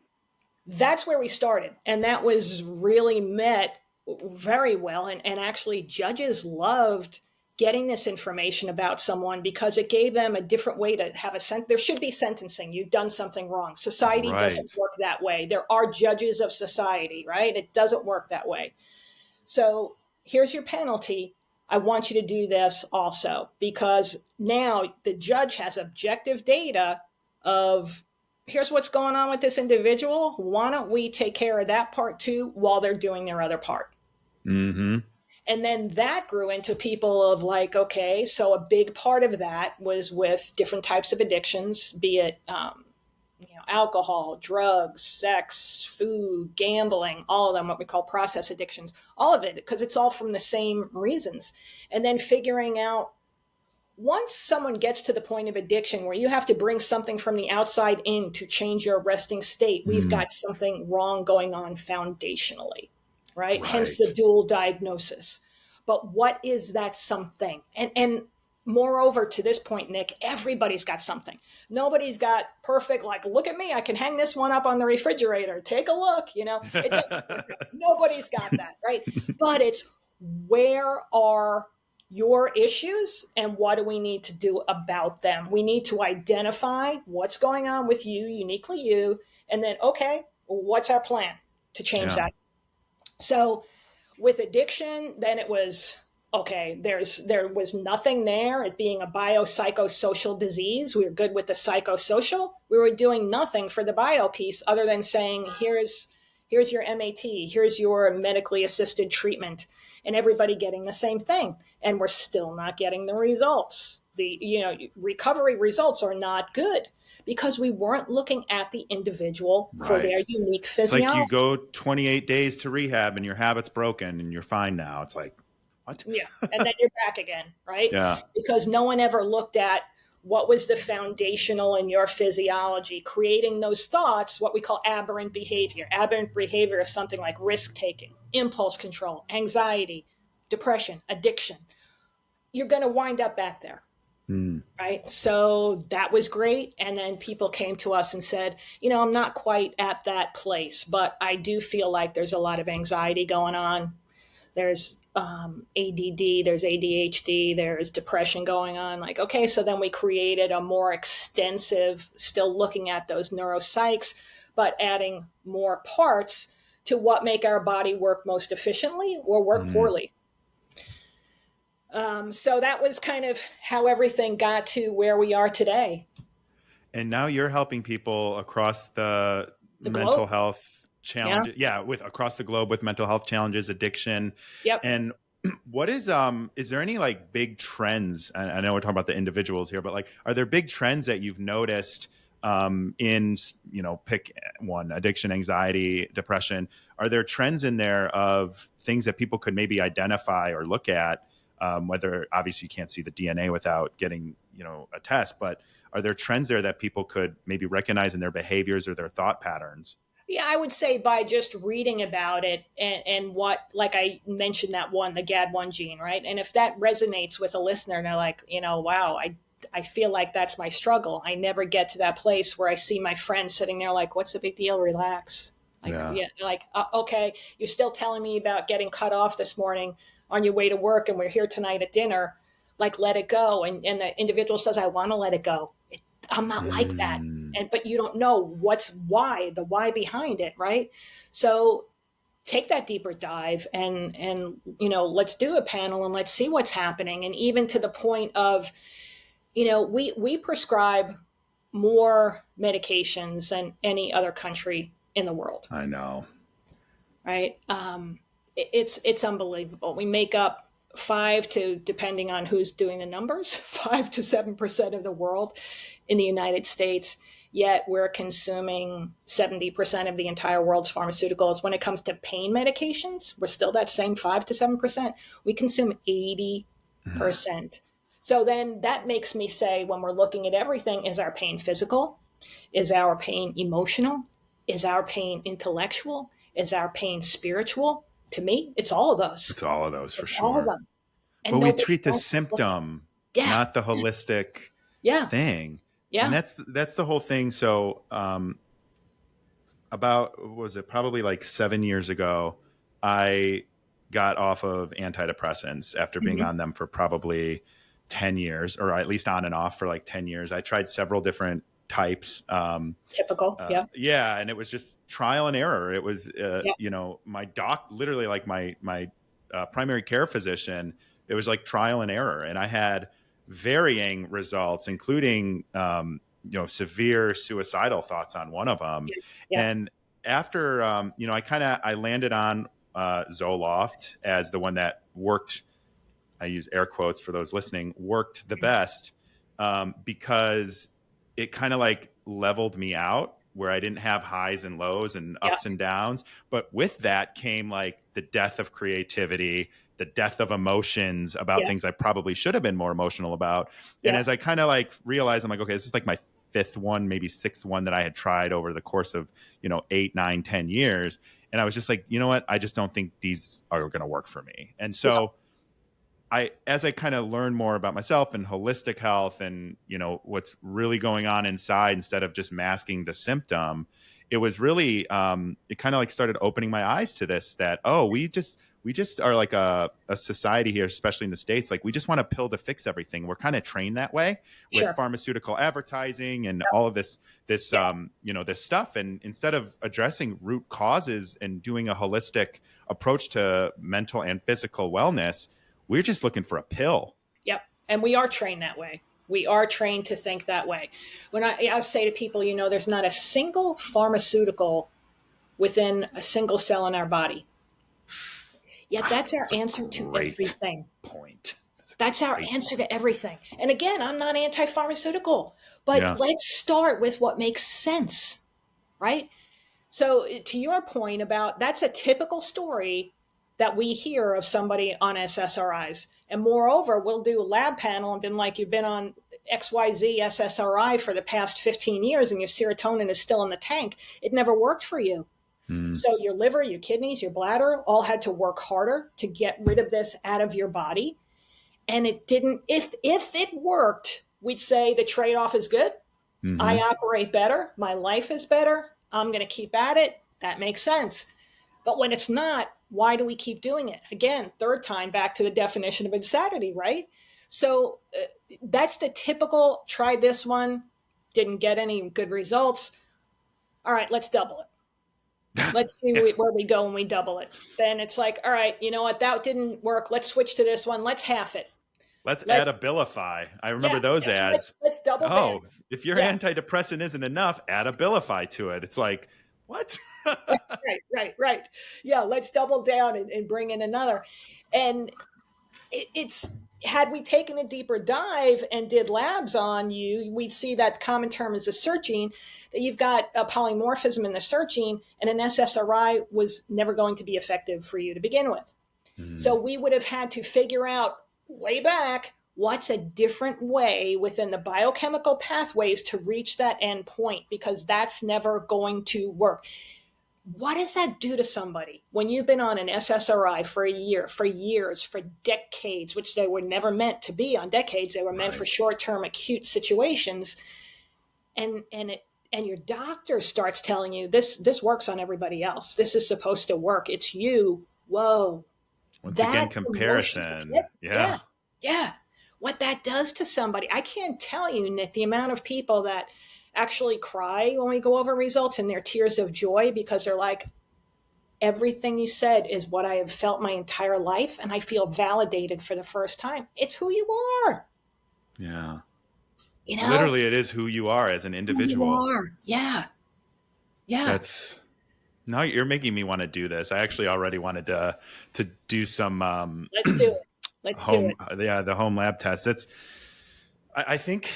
that's where we started. And that was really met very well. And actually judges loved getting this information about someone because it gave them a different way to have there should be sentencing. You've done something wrong. Society doesn't work that way. There are judges of society, right? It doesn't work that way. So here's your penalty. I want you to do this also, because now the judge has objective data of here's what's going on with this individual. Why don't we take care of that part too while they're doing their other part? And then that grew into people of like, okay, so a big part of that was with different types of addictions, be it alcohol, drugs, sex, food, gambling, all of them, what we call process addictions, all of it, because it's all from the same reasons. And then figuring out, once someone gets to the point of addiction where you have to bring something from the outside in to change your resting state, we've got something wrong going on foundationally, right? Hence the dual diagnosis. But what is that something? And moreover, to this point, Nick, everybody's got something. Nobody's got perfect, like, look at me, I can hang this one up on the refrigerator. Take a look, Nobody's got that, right? But it's, where are your issues and what do we need to do about them? We need to identify what's going on with you, uniquely you, and then, okay, what's our plan to change that? So with addiction, then it was okay, there was nothing there, it being a biopsychosocial disease. We were good with the psychosocial. We were doing nothing for the bio piece other than saying, here's your MAT, here's your medically assisted treatment, and everybody getting the same thing. And we're still not getting the results. The recovery results are not good because we weren't looking at the individual for their Right. unique It's like you physiology. go 28 days to rehab and your habit's broken and you're fine now. It's like, what? Yeah. And then you're back again, right? Yeah. Because no one ever looked at what was the foundational in your physiology, creating those thoughts, what we call aberrant behavior. Aberrant behavior is something like risk taking, impulse control, anxiety, depression, addiction. You're going to wind up back there. Right. So that was great. And then people came to us and said, I'm not quite at that place, but I do feel like there's a lot of anxiety going on. There's ADD, there's ADHD, there's depression going on. Like, okay, so then we created a more extensive, still looking at those neuropsychs, but adding more parts to what make our body work most efficiently or work poorly. So that was kind of how everything got to where we are today. And now you're helping people across the mental globe. health challenges. Yeah, with across the globe with mental health challenges, addiction. Yep. And what is there any like big trends? I know we're talking about the individuals here, but like, are there big trends that you've noticed in, pick one, addiction, anxiety, depression? Are there trends in there of things that people could maybe identify or look at? Whether obviously you can't see the DNA without getting, a test, but are there trends there that people could maybe recognize in their behaviors or their thought patterns? Yeah, I would say by just reading about it and what, like I mentioned that one, the GAD1 gene, right? And if that resonates with a listener and they're like, wow, I feel like that's my struggle. I never get to that place where I see my friend sitting there like, what's the big deal? Relax. Okay, you're still telling me about getting cut off this morning on your way to work and we're here tonight at dinner, like let it go. And the individual says, I want to let it go. I'm not like that. But you don't know the why behind it. Right. So take that deeper dive and let's do a panel and let's see what's happening. And even to the point of, we prescribe more medications than any other country in the world. I know. Right. It's unbelievable. We make up depending on who's doing the numbers, 5 to 7% of the world in the United States. Yet we're consuming 70% of the entire world's pharmaceuticals. When it comes to pain medications, we're still that same 5 to 7%. We consume 80%. So then that makes me say, when we're looking at everything, is our pain physical? Is our pain emotional? Is our pain intellectual? Is our pain spiritual? To me, it's all of those. It's all of those for sure. All of them. And but we treat the symptom, not the holistic thing. Yeah. And that's the whole thing. So probably like 7 years ago, I got off of antidepressants after being on them for probably 10 years, or at least on and off for like 10 years. I tried several different types. Typical. Yeah. And it was just trial and error. It was, my doc, literally like my primary care physician, it was like trial and error. And I had varying results, including, severe suicidal thoughts on one of them. And after, I landed on Zoloft as the one that worked. I use air quotes for those listening, worked the best because it kind of like leveled me out where I didn't have highs and lows and ups and downs. But with that came like the death of creativity, the death of emotions about things I probably should have been more emotional about. And as I kind of like realized, I'm like, okay, this is like my fifth one, maybe sixth one that I had tried over the course of, 8, 9, 10 years. And I was just like, you know what? I just don't think these are going to work for me. And so as I kind of learned more about myself and holistic health and, what's really going on inside instead of just masking the symptom, it was really, it kind of like started opening my eyes to this, that, we just are like a society here, especially in the States. Like we just want a pill to fix everything. We're kind of trained that way with pharmaceutical advertising and all of this stuff. And instead of addressing root causes and doing a holistic approach to mental and physical wellness, we're just looking for a pill. Yep. And we are trained that way. We are trained to think that way. When I say to people, there's not a single pharmaceutical within a single cell in our body. Yet that's our answer to everything. Point. That's our answer to everything. And again, I'm not anti-pharmaceutical, but let's start with what makes sense, right? So to your point about that's a typical story that we hear of somebody on SSRIs. And moreover, we'll do a lab panel and been like, you've been on XYZ SSRI for the past 15 years and your serotonin is still in the tank. It never worked for you. So your liver, your kidneys, your bladder all had to work harder to get rid of this out of your body. And it didn't, if it worked, we'd say the trade-off is good. I operate better. My life is better. I'm going to keep at it. That makes sense. But when it's not, why do we keep doing it? Again, third time back to the definition of insanity, right? So that's the typical, try this one, didn't get any good results. All right, let's double it. Let's see where we go when we double it. Then it's like, all right, you know what? That didn't work. Let's switch to this one. Let's half it. Let's add Abilify. I remember those ads. Let's double down. If your antidepressant isn't enough, add Abilify to it. It's like, what? Right. Yeah, let's double down and bring in another. And it's had we taken a deeper dive and did labs on you, we'd see that common term is a searching, that you've got a polymorphism in the searching, and an SSRI was never going to be effective for you to begin with. So we would have had to figure out way back what's a different way within the biochemical pathways to reach that end point, because that's never going to work. What does that do to somebody when you've been on an SSRI for a year, for years, for decades, which they were never meant to be on decades. They were meant for short-term acute situations. And your doctor starts telling you this works on everybody else. This is supposed to work. It's you. Whoa. Once again, comparison. Yeah. What that does to somebody. I can't tell you, Nick, the amount of people that actually cry when we go over results and their tears of joy, because they're like, everything you said is what I have felt my entire life, and I feel validated for the first time. It's who you are. Yeah. Literally, it is who you are as an individual. Who you are. Yeah. Now you're making me want to do this. I actually already wanted to do some let's do it. Let's do it. Yeah, the home lab tests. I think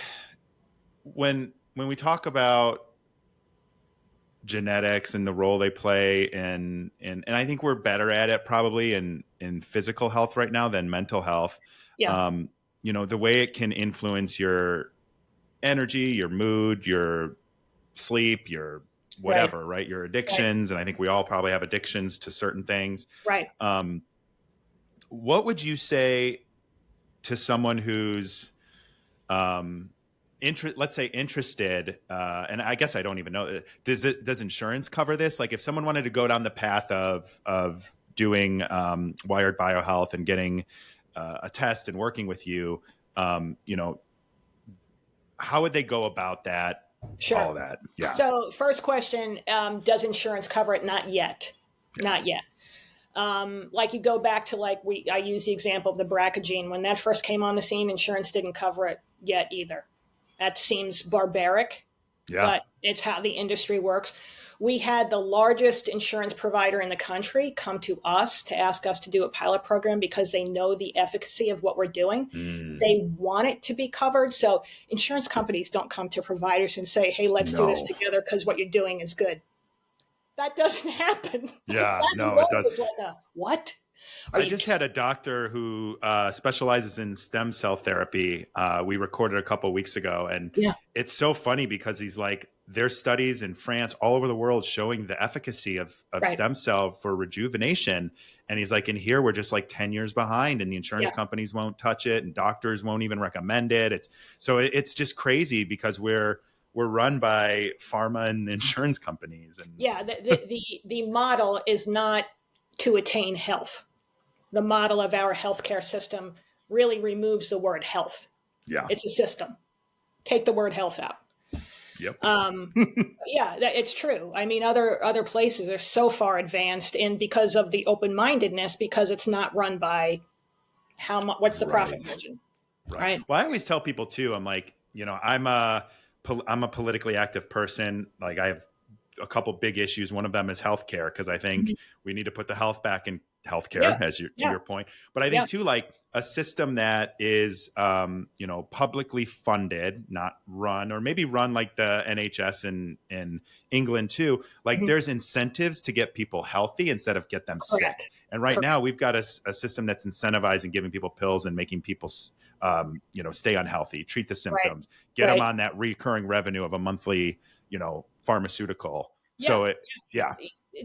when we talk about genetics and the role they play and I think we're better at it probably in physical health right now than mental health. Yeah. The way it can influence your energy, your mood, your sleep, your whatever, right? Your addictions. And I think we all probably have addictions to certain things. Right. What would you say to someone who's, let's say interested, and I guess I don't even know, does insurance cover this? Like if someone wanted to go down the path of doing wired biohealth and getting a test and working with you, how would they go about that? Sure. All of that. Yeah. So first question, does insurance cover it? Not yet. Not yet. Like you go back to I use the example of the Brachygene. When that first came on the scene, insurance didn't cover it yet either. That seems barbaric, but it's how the industry works. We had the largest insurance provider in the country come to us to ask us to do a pilot program because they know the efficacy of what we're doing. They want it to be covered. So insurance companies don't come to providers and say, hey, let's do this together because what you're doing is good. That doesn't happen. Yeah, it does. Like what? I just had a doctor who specializes in stem cell therapy. We recorded a couple of weeks ago, and it's so funny because he's like, there's studies in France all over the world showing the efficacy of stem cell for rejuvenation. And he's like, in here, we're just like 10 years behind, and the insurance companies won't touch it, and doctors won't even recommend it. It's just crazy because we're run by pharma and insurance companies. And the model is not to attain health. The model of our healthcare system really removes the word health. Yeah. It's a system. Take the word health out. Yep. It's true. I mean, other places are so far advanced because of the open-mindedness, because it's not run by how much, what's the profit Right. margin, Right. right? Well, I always tell people too, I'm like, I'm a politically active person. Like I have a couple big issues. One of them is healthcare, because I think Mhm. we need to put the health back in Yeah, healthcare, to yeah, your point. But I yeah. think too, like a system that is, publicly funded, not run, or maybe run like the NHS in England too. Like Mhm. there's incentives to get people healthy instead of get them sick. Correct. And right Correct. now we've got a system that's incentivizing giving people pills and making people, stay unhealthy, treat the Right. symptoms, get them Right. on that recurring revenue of a monthly, pharmaceutical. Yeah. So yeah,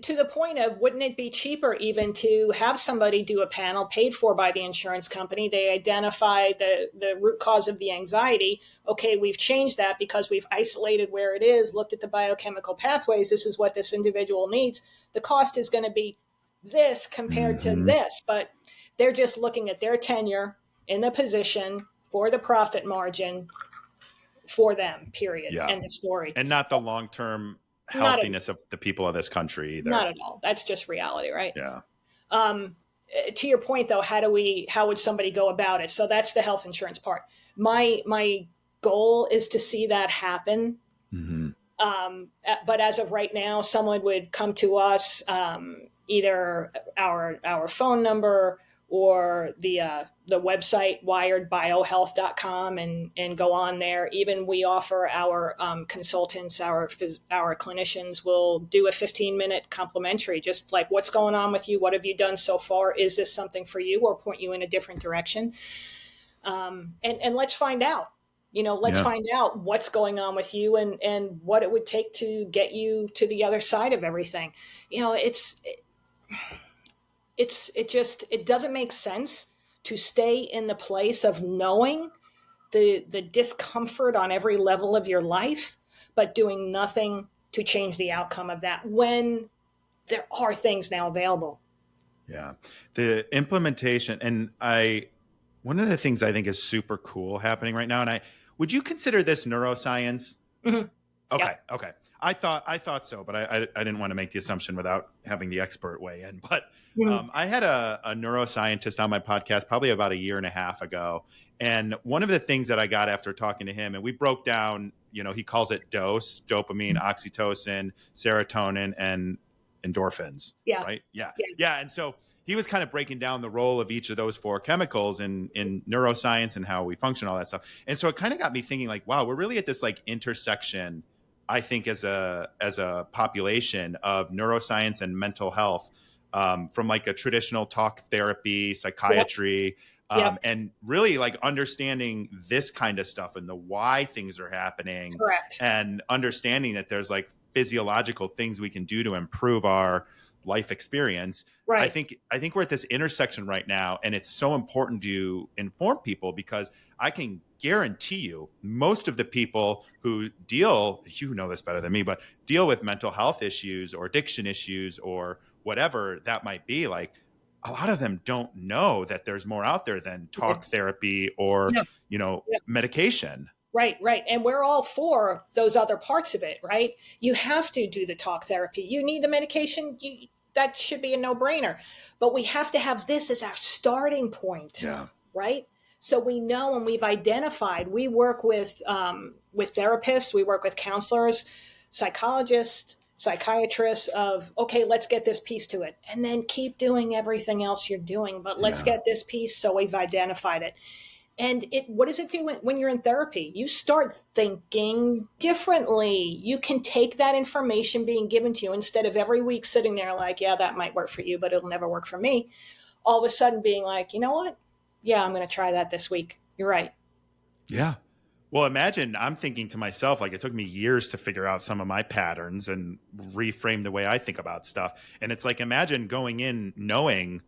To the point of, wouldn't it be cheaper even to have somebody do a panel paid for by the insurance company? They identify the root cause of the anxiety. Okay, we've changed that because we've isolated where it is, looked at the biochemical pathways. This is what this individual needs. The cost is going to be this compared to hmm this, but they're just looking at their tenure in the position for the profit margin for them, period. yeah, End of story. and not the long term Not at, healthiness of the people of this country not either. at all. That's just reality, right? Yeah, Um, to your point though, how would somebody go about it? So that's the health insurance part. My goal is to see that happen. hmm But as of right now, someone would come to us, either our phone number or the website wiredbiohealth.com, and go on there. Even we offer our consultants, our clinicians will do a 15-minute complimentary, just like, what's going on with you, what have you done so far, is this something for you, or point you in a different direction. And let's find out. Let's yeah, find out what's going on with you, and what it would take to get you to the other side of everything. It doesn't make sense to stay in the place of knowing the discomfort on every level of your life, but doing nothing to change the outcome of that, when there are things now available. yeah. The implementation, and one of the things I think is super cool happening right now, and would you consider this neuroscience? Mm-hmm. Okay, Yep. okay. I thought so, but I didn't want to make the assumption without having the expert weigh in. But Mm-hmm. I had a neuroscientist on my podcast probably about a year and a half ago, and one of the things that I got after talking to him, and we broke down, he calls it dose: dopamine, oxytocin, serotonin, and endorphins. Yeah. Right? Yeah, Yeah. yeah. And so he was kind of breaking down the role of each of those four chemicals in neuroscience and how we function, all that stuff. And so it kind of got me thinking, like, wow, we're really at this like intersection, I think, as a population of neuroscience and mental health, from like a traditional talk therapy, Yep. psychiatry, Yep. and really like understanding this kind of stuff and the why things are happening, Correct. and understanding that there's like physiological things we can do to improve our life experience. I Right. think we're at this intersection right now, and it's so important to inform people, because I can guarantee you most of the people who deal, you know this better than me, but deal with mental health issues or addiction issues or whatever that might be, like a lot of them don't know that there's more out there than Yeah. talk therapy or, Yeah. Yeah. medication. Right, right. And we're all for those other parts of it, right? You have to do the talk therapy. You need the medication. That should be a no-brainer. But we have to have this as our starting point, Yeah. right? So we know, and we've identified. We work with therapists, we work with counselors, psychologists, psychiatrists. Of, okay, let's get this piece to it, and then keep doing everything else you're doing. But let's Yeah. get this piece, so we've identified it. And what does it do when you're in therapy? You start thinking differently. You can take that information being given to you, instead of every week sitting there like, yeah, that might work for you, but it'll never work for me. All of a sudden being like, you know what? Yeah, I'm going to try that this week. You're right. Yeah. Well, imagine, I'm thinking to myself, like, it took me years to figure out some of my patterns and reframe the way I think about stuff. And it's like, imagine going in knowing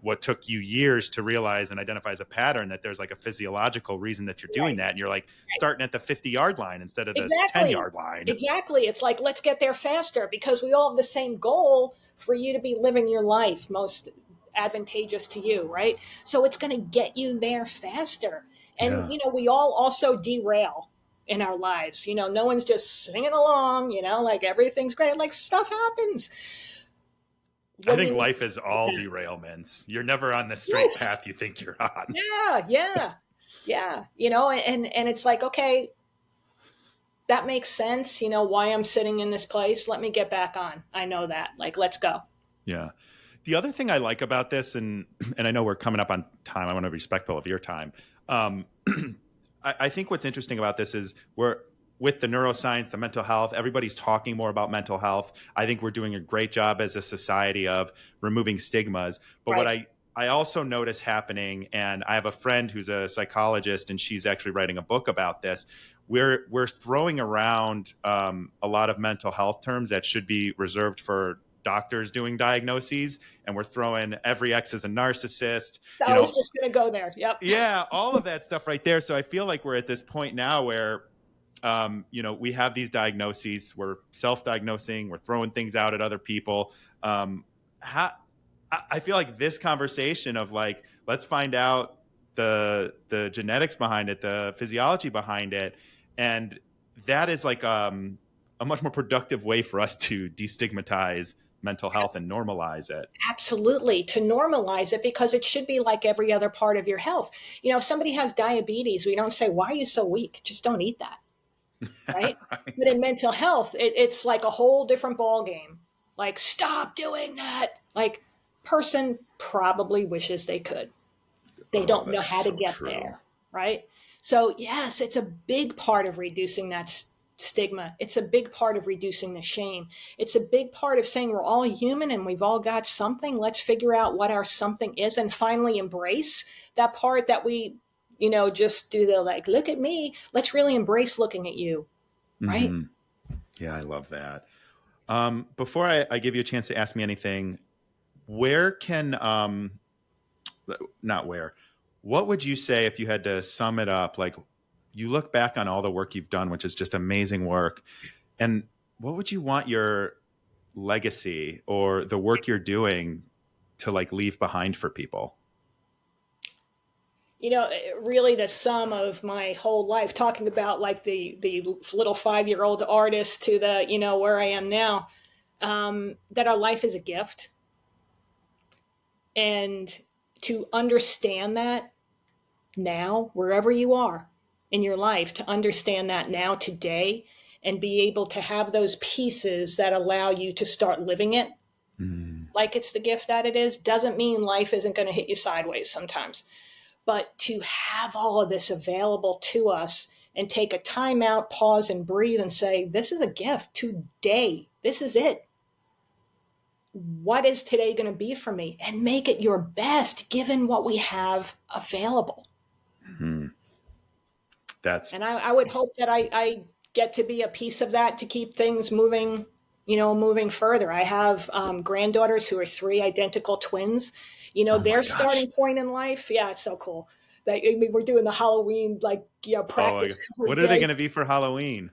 what took you years to realize and identify as a pattern, that there's like a physiological reason that you're doing Right. that. And you're like starting at the 50-yard line instead of the Exactly. 10-yard line. Exactly. It's like, let's get there faster, because we all have the same goal: for you to be living your life most advantageous to you, right? So it's going to get you there faster. And, Yeah. we all also derail in our lives. No one's just singing along, like everything's great, like stuff happens. I What do think you mean? life is all derailments. You're never on the straight Yes. path you think you're on. Yeah. Yeah. Yeah. And it's like, okay, that makes sense. Why I'm sitting in this place. Let me get back on. I know that. Like, let's go. Yeah. The other thing I like about this, and I know we're coming up on time. I want to be respectful of your time. Um, I think what's interesting about this is we're with the neuroscience, the mental health. Everybody's talking more about mental health. I think we're doing a great job as a society of removing stigmas. But what Right. I also notice happening, and I have a friend who's a psychologist, and she's actually writing a book about this. We're throwing around a lot of mental health terms that should be reserved for doctors doing diagnoses, and we're throwing every X as a narcissist, I was just going to go there. Yep. yeah, all of that stuff right there. So I feel like we're at this point now where we have these diagnoses, we're self-diagnosing, we're throwing things out at other people. How I feel like this conversation of like, let's find out the genetics behind it, the physiology behind it, and that is like a much more productive way for us to destigmatize mental health and normalize it. Absolutely, to normalize it, because it should be like every other part of your health. If somebody has diabetes, we don't say, why are you so weak? Just don't eat that. Right. Right. But in mental health, it's like a whole different ball game. Like, stop doing that. Like, person probably wishes they could. They Oh, don't know that's how to so get true. there. Right. So yes, it's a big part of reducing that stigma. It's a big part of reducing the shame. It's a big part of saying we're all human and we've all got something. Let's figure out what our something is and finally embrace that part that we, just do the like, look at me. Let's really embrace looking at you. Right. Mm-hmm. Yeah, I love that. Before I give you a chance to ask me anything, where can, not where, what would you say if you had to sum it up? Like, you look back on all the work you've done, which is just amazing work. And what would you want your legacy or the work you're doing to like leave behind for people? Really the sum of my whole life, talking about like the little 5-year-old artist to the, where I am now, that our life is a gift. And to understand that now, wherever you are in your life, to understand that now, today, and be able to have those pieces that allow you to start living it Mm, like it's the gift that it is, doesn't mean life isn't going to hit you sideways sometimes. But to have all of this available to us and take a time out, pause, and breathe and say, this is a gift today. This is it. What is today going to be for me? And make it your best given what we have available. mm. That's And I would hope that I get to be a piece of that to keep things moving, moving further. I have granddaughters who are 3 identical twins. oh my Their gosh. starting point in life. Yeah, it's so cool. That, I mean, we're doing the Halloween Oh, practice every what are they day. going to be for Halloween?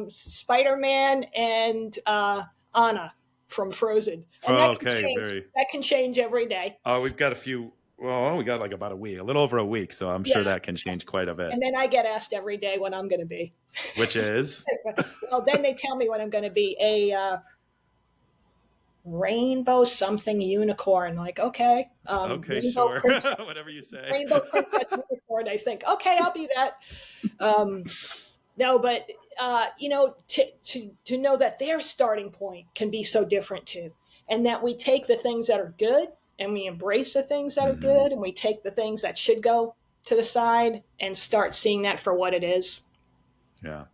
Spider-Man and Anna from Frozen, and Oh, that can okay, change. very. That can change every day. Oh, we've got a few. Well, we got like about a week, a little over a week, so I'm sure Yeah, that can change quite a bit. and then I get asked every day what I'm going to be. Which is Well, then they tell me what I'm going to be, a rainbow something unicorn. Like, okay, okay, sure, whatever you say. rainbow princess unicorn. I think, okay, I'll be that. Um, no, but to know that their starting point can be so different too, and that we take the things that are good and we embrace the things that are Hmm. good, and we take the things that should go to the side and start seeing that for what it is. Yeah,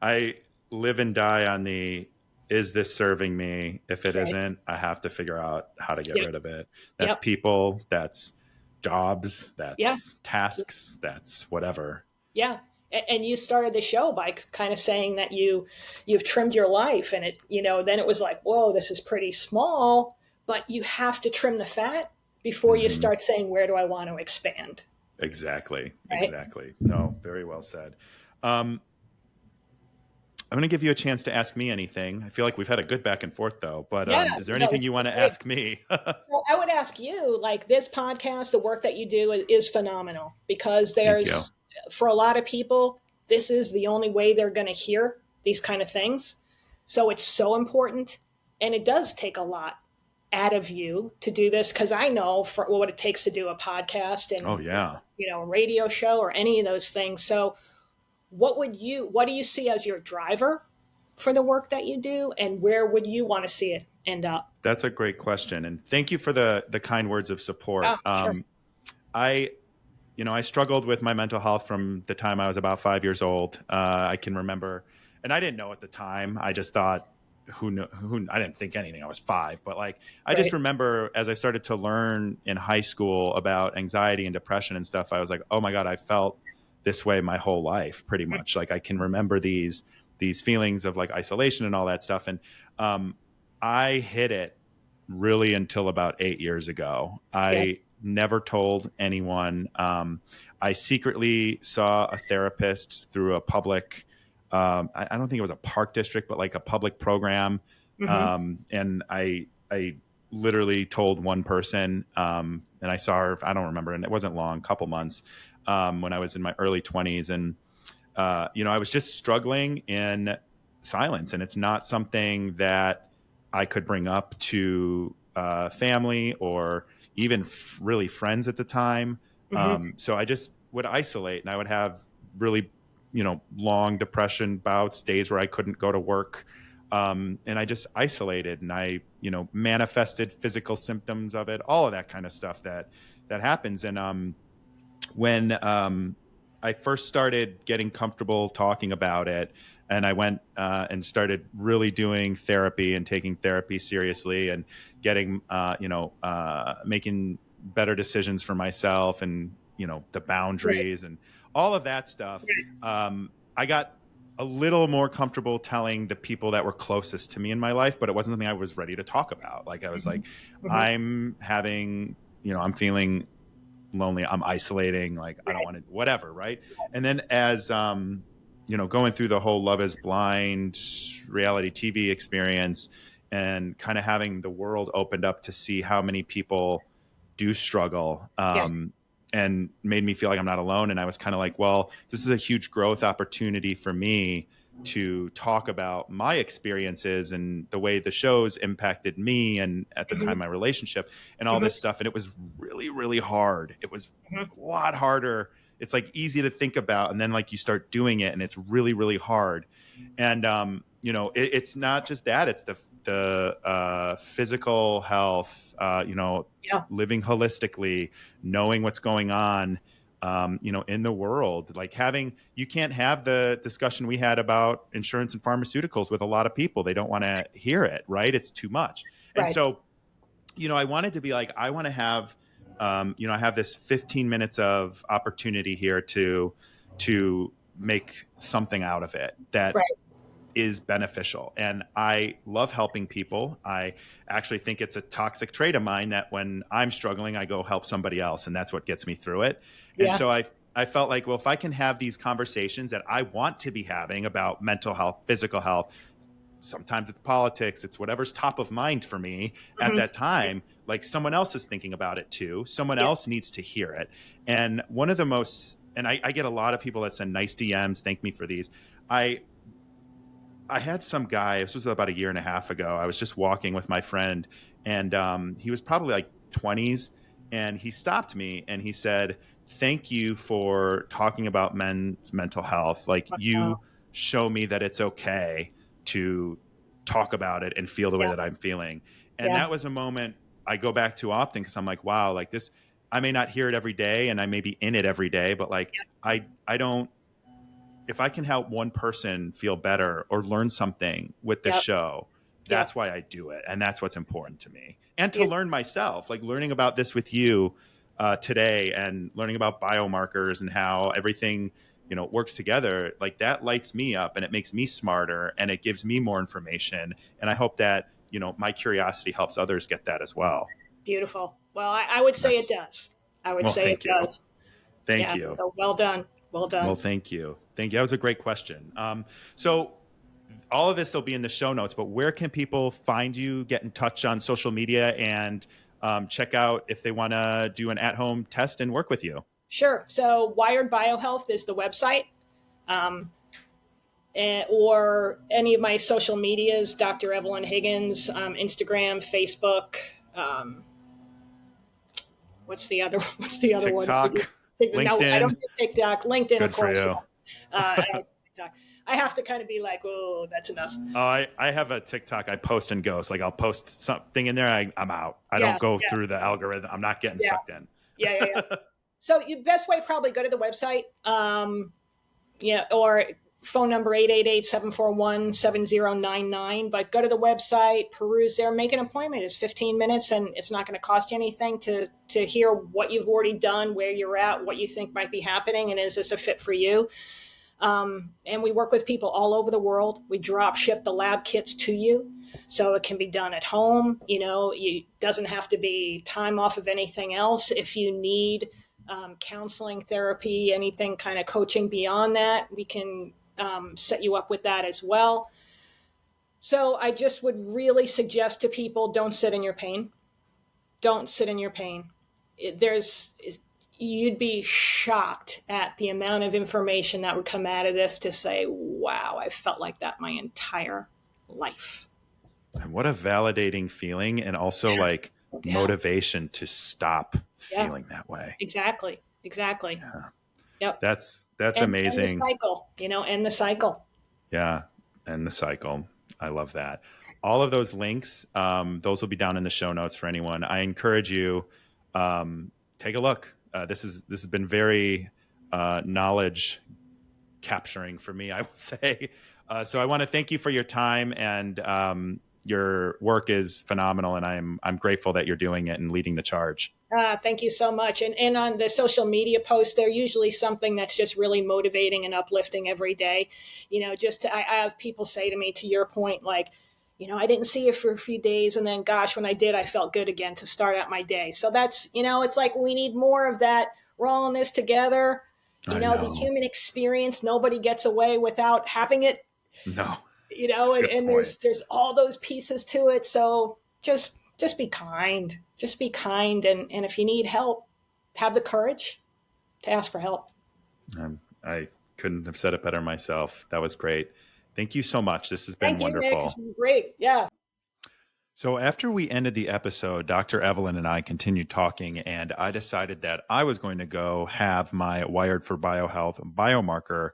I live and die on the. Is this serving me? If it Right. isn't, I have to figure out how to get Yep. rid of it. That's Yep. people. That's jobs. Yeah. That's tasks. That's whatever. Yeah. And you started the show by kind of saying that you've trimmed your life, and then it was like, whoa, this is pretty small, but you have to trim the fat before you Hmm. start saying, where do I want to expand? Exactly. Right. Exactly. No, very well said. Um, I'm going to give you a chance to ask me anything. I feel like we've had a good back and forth, though. But Yeah. is there No, anything you want it's to great. ask me? Well, I would ask you, like, this podcast, the work that you do is phenomenal, because Thank you. for a lot of people, this is the only way they're going to hear these kind of things. So it's so important, and it does take a lot. out of you to do this? Because I know for what it takes to do a podcast Oh and, yeah. a radio show or any of those things. So what do you see as your driver for the work that you do, and where would you want to see it end up? That's a great question, and thank you for the kind words of Oh, support. sure. I I struggled with my mental health from the time I was about 5 years old. I can remember, and I didn't know at the time. I just thought, who knew? Who I didn't think anything. I was five, but like I just Right. remember as I started to learn in high school about anxiety and depression and stuff. I was like, oh my god, I felt this way my whole life, pretty much. Like I can remember these feelings of like isolation and all that stuff, and um, I hid it really until about 8 years ago. Yeah. I never told anyone. I secretly saw a therapist through a public, I don't think it was a park district, but like a public program. Hmm. And I literally told one person, and I saw her, I don't remember, and it wasn't long, couple months, when I was in my early 20s. And, I was just struggling in silence. And it's not something that I could bring up to family or even really friends at the time. Hmm. So I just would isolate, and I would have really, long depression bouts, days where I couldn't go to work. And I just isolated, and I, manifested physical symptoms of it, all of that kind of stuff that happens. And when I first started getting comfortable talking about it, and I went and started really doing therapy and taking therapy seriously and getting, making better decisions for myself, and, the Right. boundaries and all of that stuff. I got a little more comfortable telling the people that were closest to me in my life, but it wasn't something I was ready to talk about. Like I was Hmm. like, Hmm. I'm having, I'm feeling lonely, I'm isolating, like I don't Right. want to, whatever, right? And then as going through the whole Love is Blind reality TV experience, and kind of having the world opened up to see how many people do struggle, Yeah. and made me feel like I'm not alone. And I was kind of like, well, this is a huge growth opportunity for me to talk about my experiences and the way the shows impacted me, and at the Hmm. time my relationship and all Hmm. this stuff. And it was really, really hard. It was Hmm. a lot harder. It's like easy to think about, and then like you start doing it and it's really, really hard. And it's not just that, it's the physical health, Yeah. living holistically, knowing what's going on, in the world. Like you can't have the discussion we had about insurance and pharmaceuticals with a lot of people. They don't want to hear it, right? It's too much. And Right. so, I wanted to be like, I want to have, I have this 15 minutes of opportunity here to make something out of it that Right. is beneficial. And I love helping people. I actually think it's a toxic trait of mine that when I'm struggling, I go help somebody else, and that's what gets me through it. And Yeah. so I felt like, well, if I can have these conversations that I want to be having about mental health, physical health, sometimes it's politics, it's whatever's top of mind for me at Hmm. that time, like someone else is thinking about it too, someone Yeah. else needs to hear it. And one of the most, and I get a lot of people that send nice DMs, thank me for these. I had some guy, this was about a year and a half ago. I was just walking with my friend, and he was probably like 20s. And he stopped me and he said, thank you for talking about men's mental health. Like, Wow. you show me that it's okay to talk about it and feel the way Yeah. that I'm feeling. And Yeah. that was a moment I go back to often, because I'm like, wow, like this, I may not hear it every day and I may be in it every day, but like, I don't, if I can help one person feel better or learn something with the Yep. show, Yep. that's why I do it. And that's what's important to me. And to Yep. learn myself, like learning about this with you today, and learning about biomarkers and how everything, works together, like that lights me up and it makes me smarter and it gives me more information. And I hope that, my curiosity helps others get that as well. Beautiful. Well, I would say it That's, does. I would well, say it thank you. does. Thank Yeah. you. So well done. Well Well, done. thank you. Thank you. That was a great question. So all of this will be in the show notes, but where can people find you, get in touch on social media, and check out if they want to do an at-home test and work with you? Sure. So Wired Biohealth is the website. Um, or any of my social medias, Dr. Evelyn Higgins, Instagram, Facebook, um, what's the other one? TikTok, No, I don't LinkedIn. do TikTok. LinkedIn, of Good for course. you. I don't do TikTok. I have to kind of be like, oh, that's enough. Oh, I have a TikTok. I post and go. So like I'll post something in there. I'm out. I Yeah, don't go yeah, through the algorithm. I'm not getting yeah, sucked in. yeah. So your best way, probably go to the website. Or phone number 888-741-7099. But go to the website, peruse there, make an appointment. It's 15 minutes, and it's not going to cost you anything to hear what you've already done, where you're at, what you think might be happening, and is this a fit for you? And we work with people all over the world. We drop ship the lab kits to you, so it can be done at home. It doesn't have to be time off of anything else. If you need counseling, therapy, anything kind of coaching beyond that, we can set you up with that as well. So I just would really suggest to people, don't sit in your pain. Don't sit in your pain. You'd be shocked at the amount of information that would come out of this to say, wow, I felt like that my entire life. And what a validating feeling, and also like motivation to stop feeling that way. Exactly. Yeah. Yep. That's amazing. And the cycle, end the cycle. Yeah. And the cycle. I love that. All of those links, those will be down in the show notes for anyone. I encourage you, take a look. This has been very knowledge capturing for me, I will say. So I want to thank you for your time, and your work is phenomenal, and I'm grateful that you're doing it and leading the charge. Thank you so much. And on the social media posts, they're usually something that's just really motivating and uplifting every day. I have people say to me, to your point, like, I didn't see it for a few days, and then gosh, when I did, I felt good again to start out my day. So that's, it's like we need more of that. We're all in this together. The human experience, nobody gets away without having it. No. And there's all those pieces to it. So just be kind. Just be kind. And if you need help, have the courage to ask for help. I couldn't have said it better myself. That was great. Thank you so much. This has been wonderful. Nick. It's been great. Yeah. So after we ended the episode, Dr. Evelyn and I continued talking, and I decided that I was going to go have my Wired for Biohealth biomarker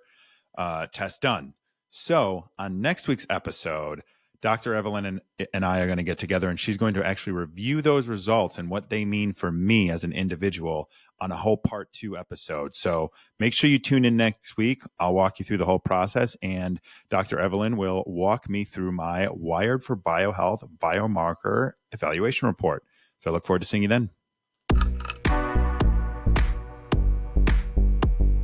test done. So on next week's episode, Dr. Evelyn and I are going to get together, and she's going to actually review those results and what they mean for me as an individual on a whole part 2 episode. So make sure you tune in next week. I'll walk you through the whole process, and Dr. Evelyn will walk me through my Wired for Biohealth biomarker evaluation report. So I look forward to seeing you then.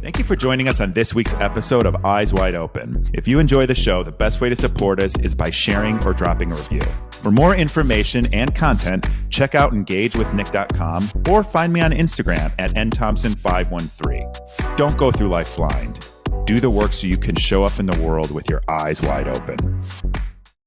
Thank you for joining us on this week's episode of Eyes Wide Open. If you enjoy the show, the best way to support us is by sharing or dropping a review. For more information and content, check out engagewithnick.com or find me on Instagram at nthompson513. Don't go through life blind. Do the work so you can show up in the world with your eyes wide open.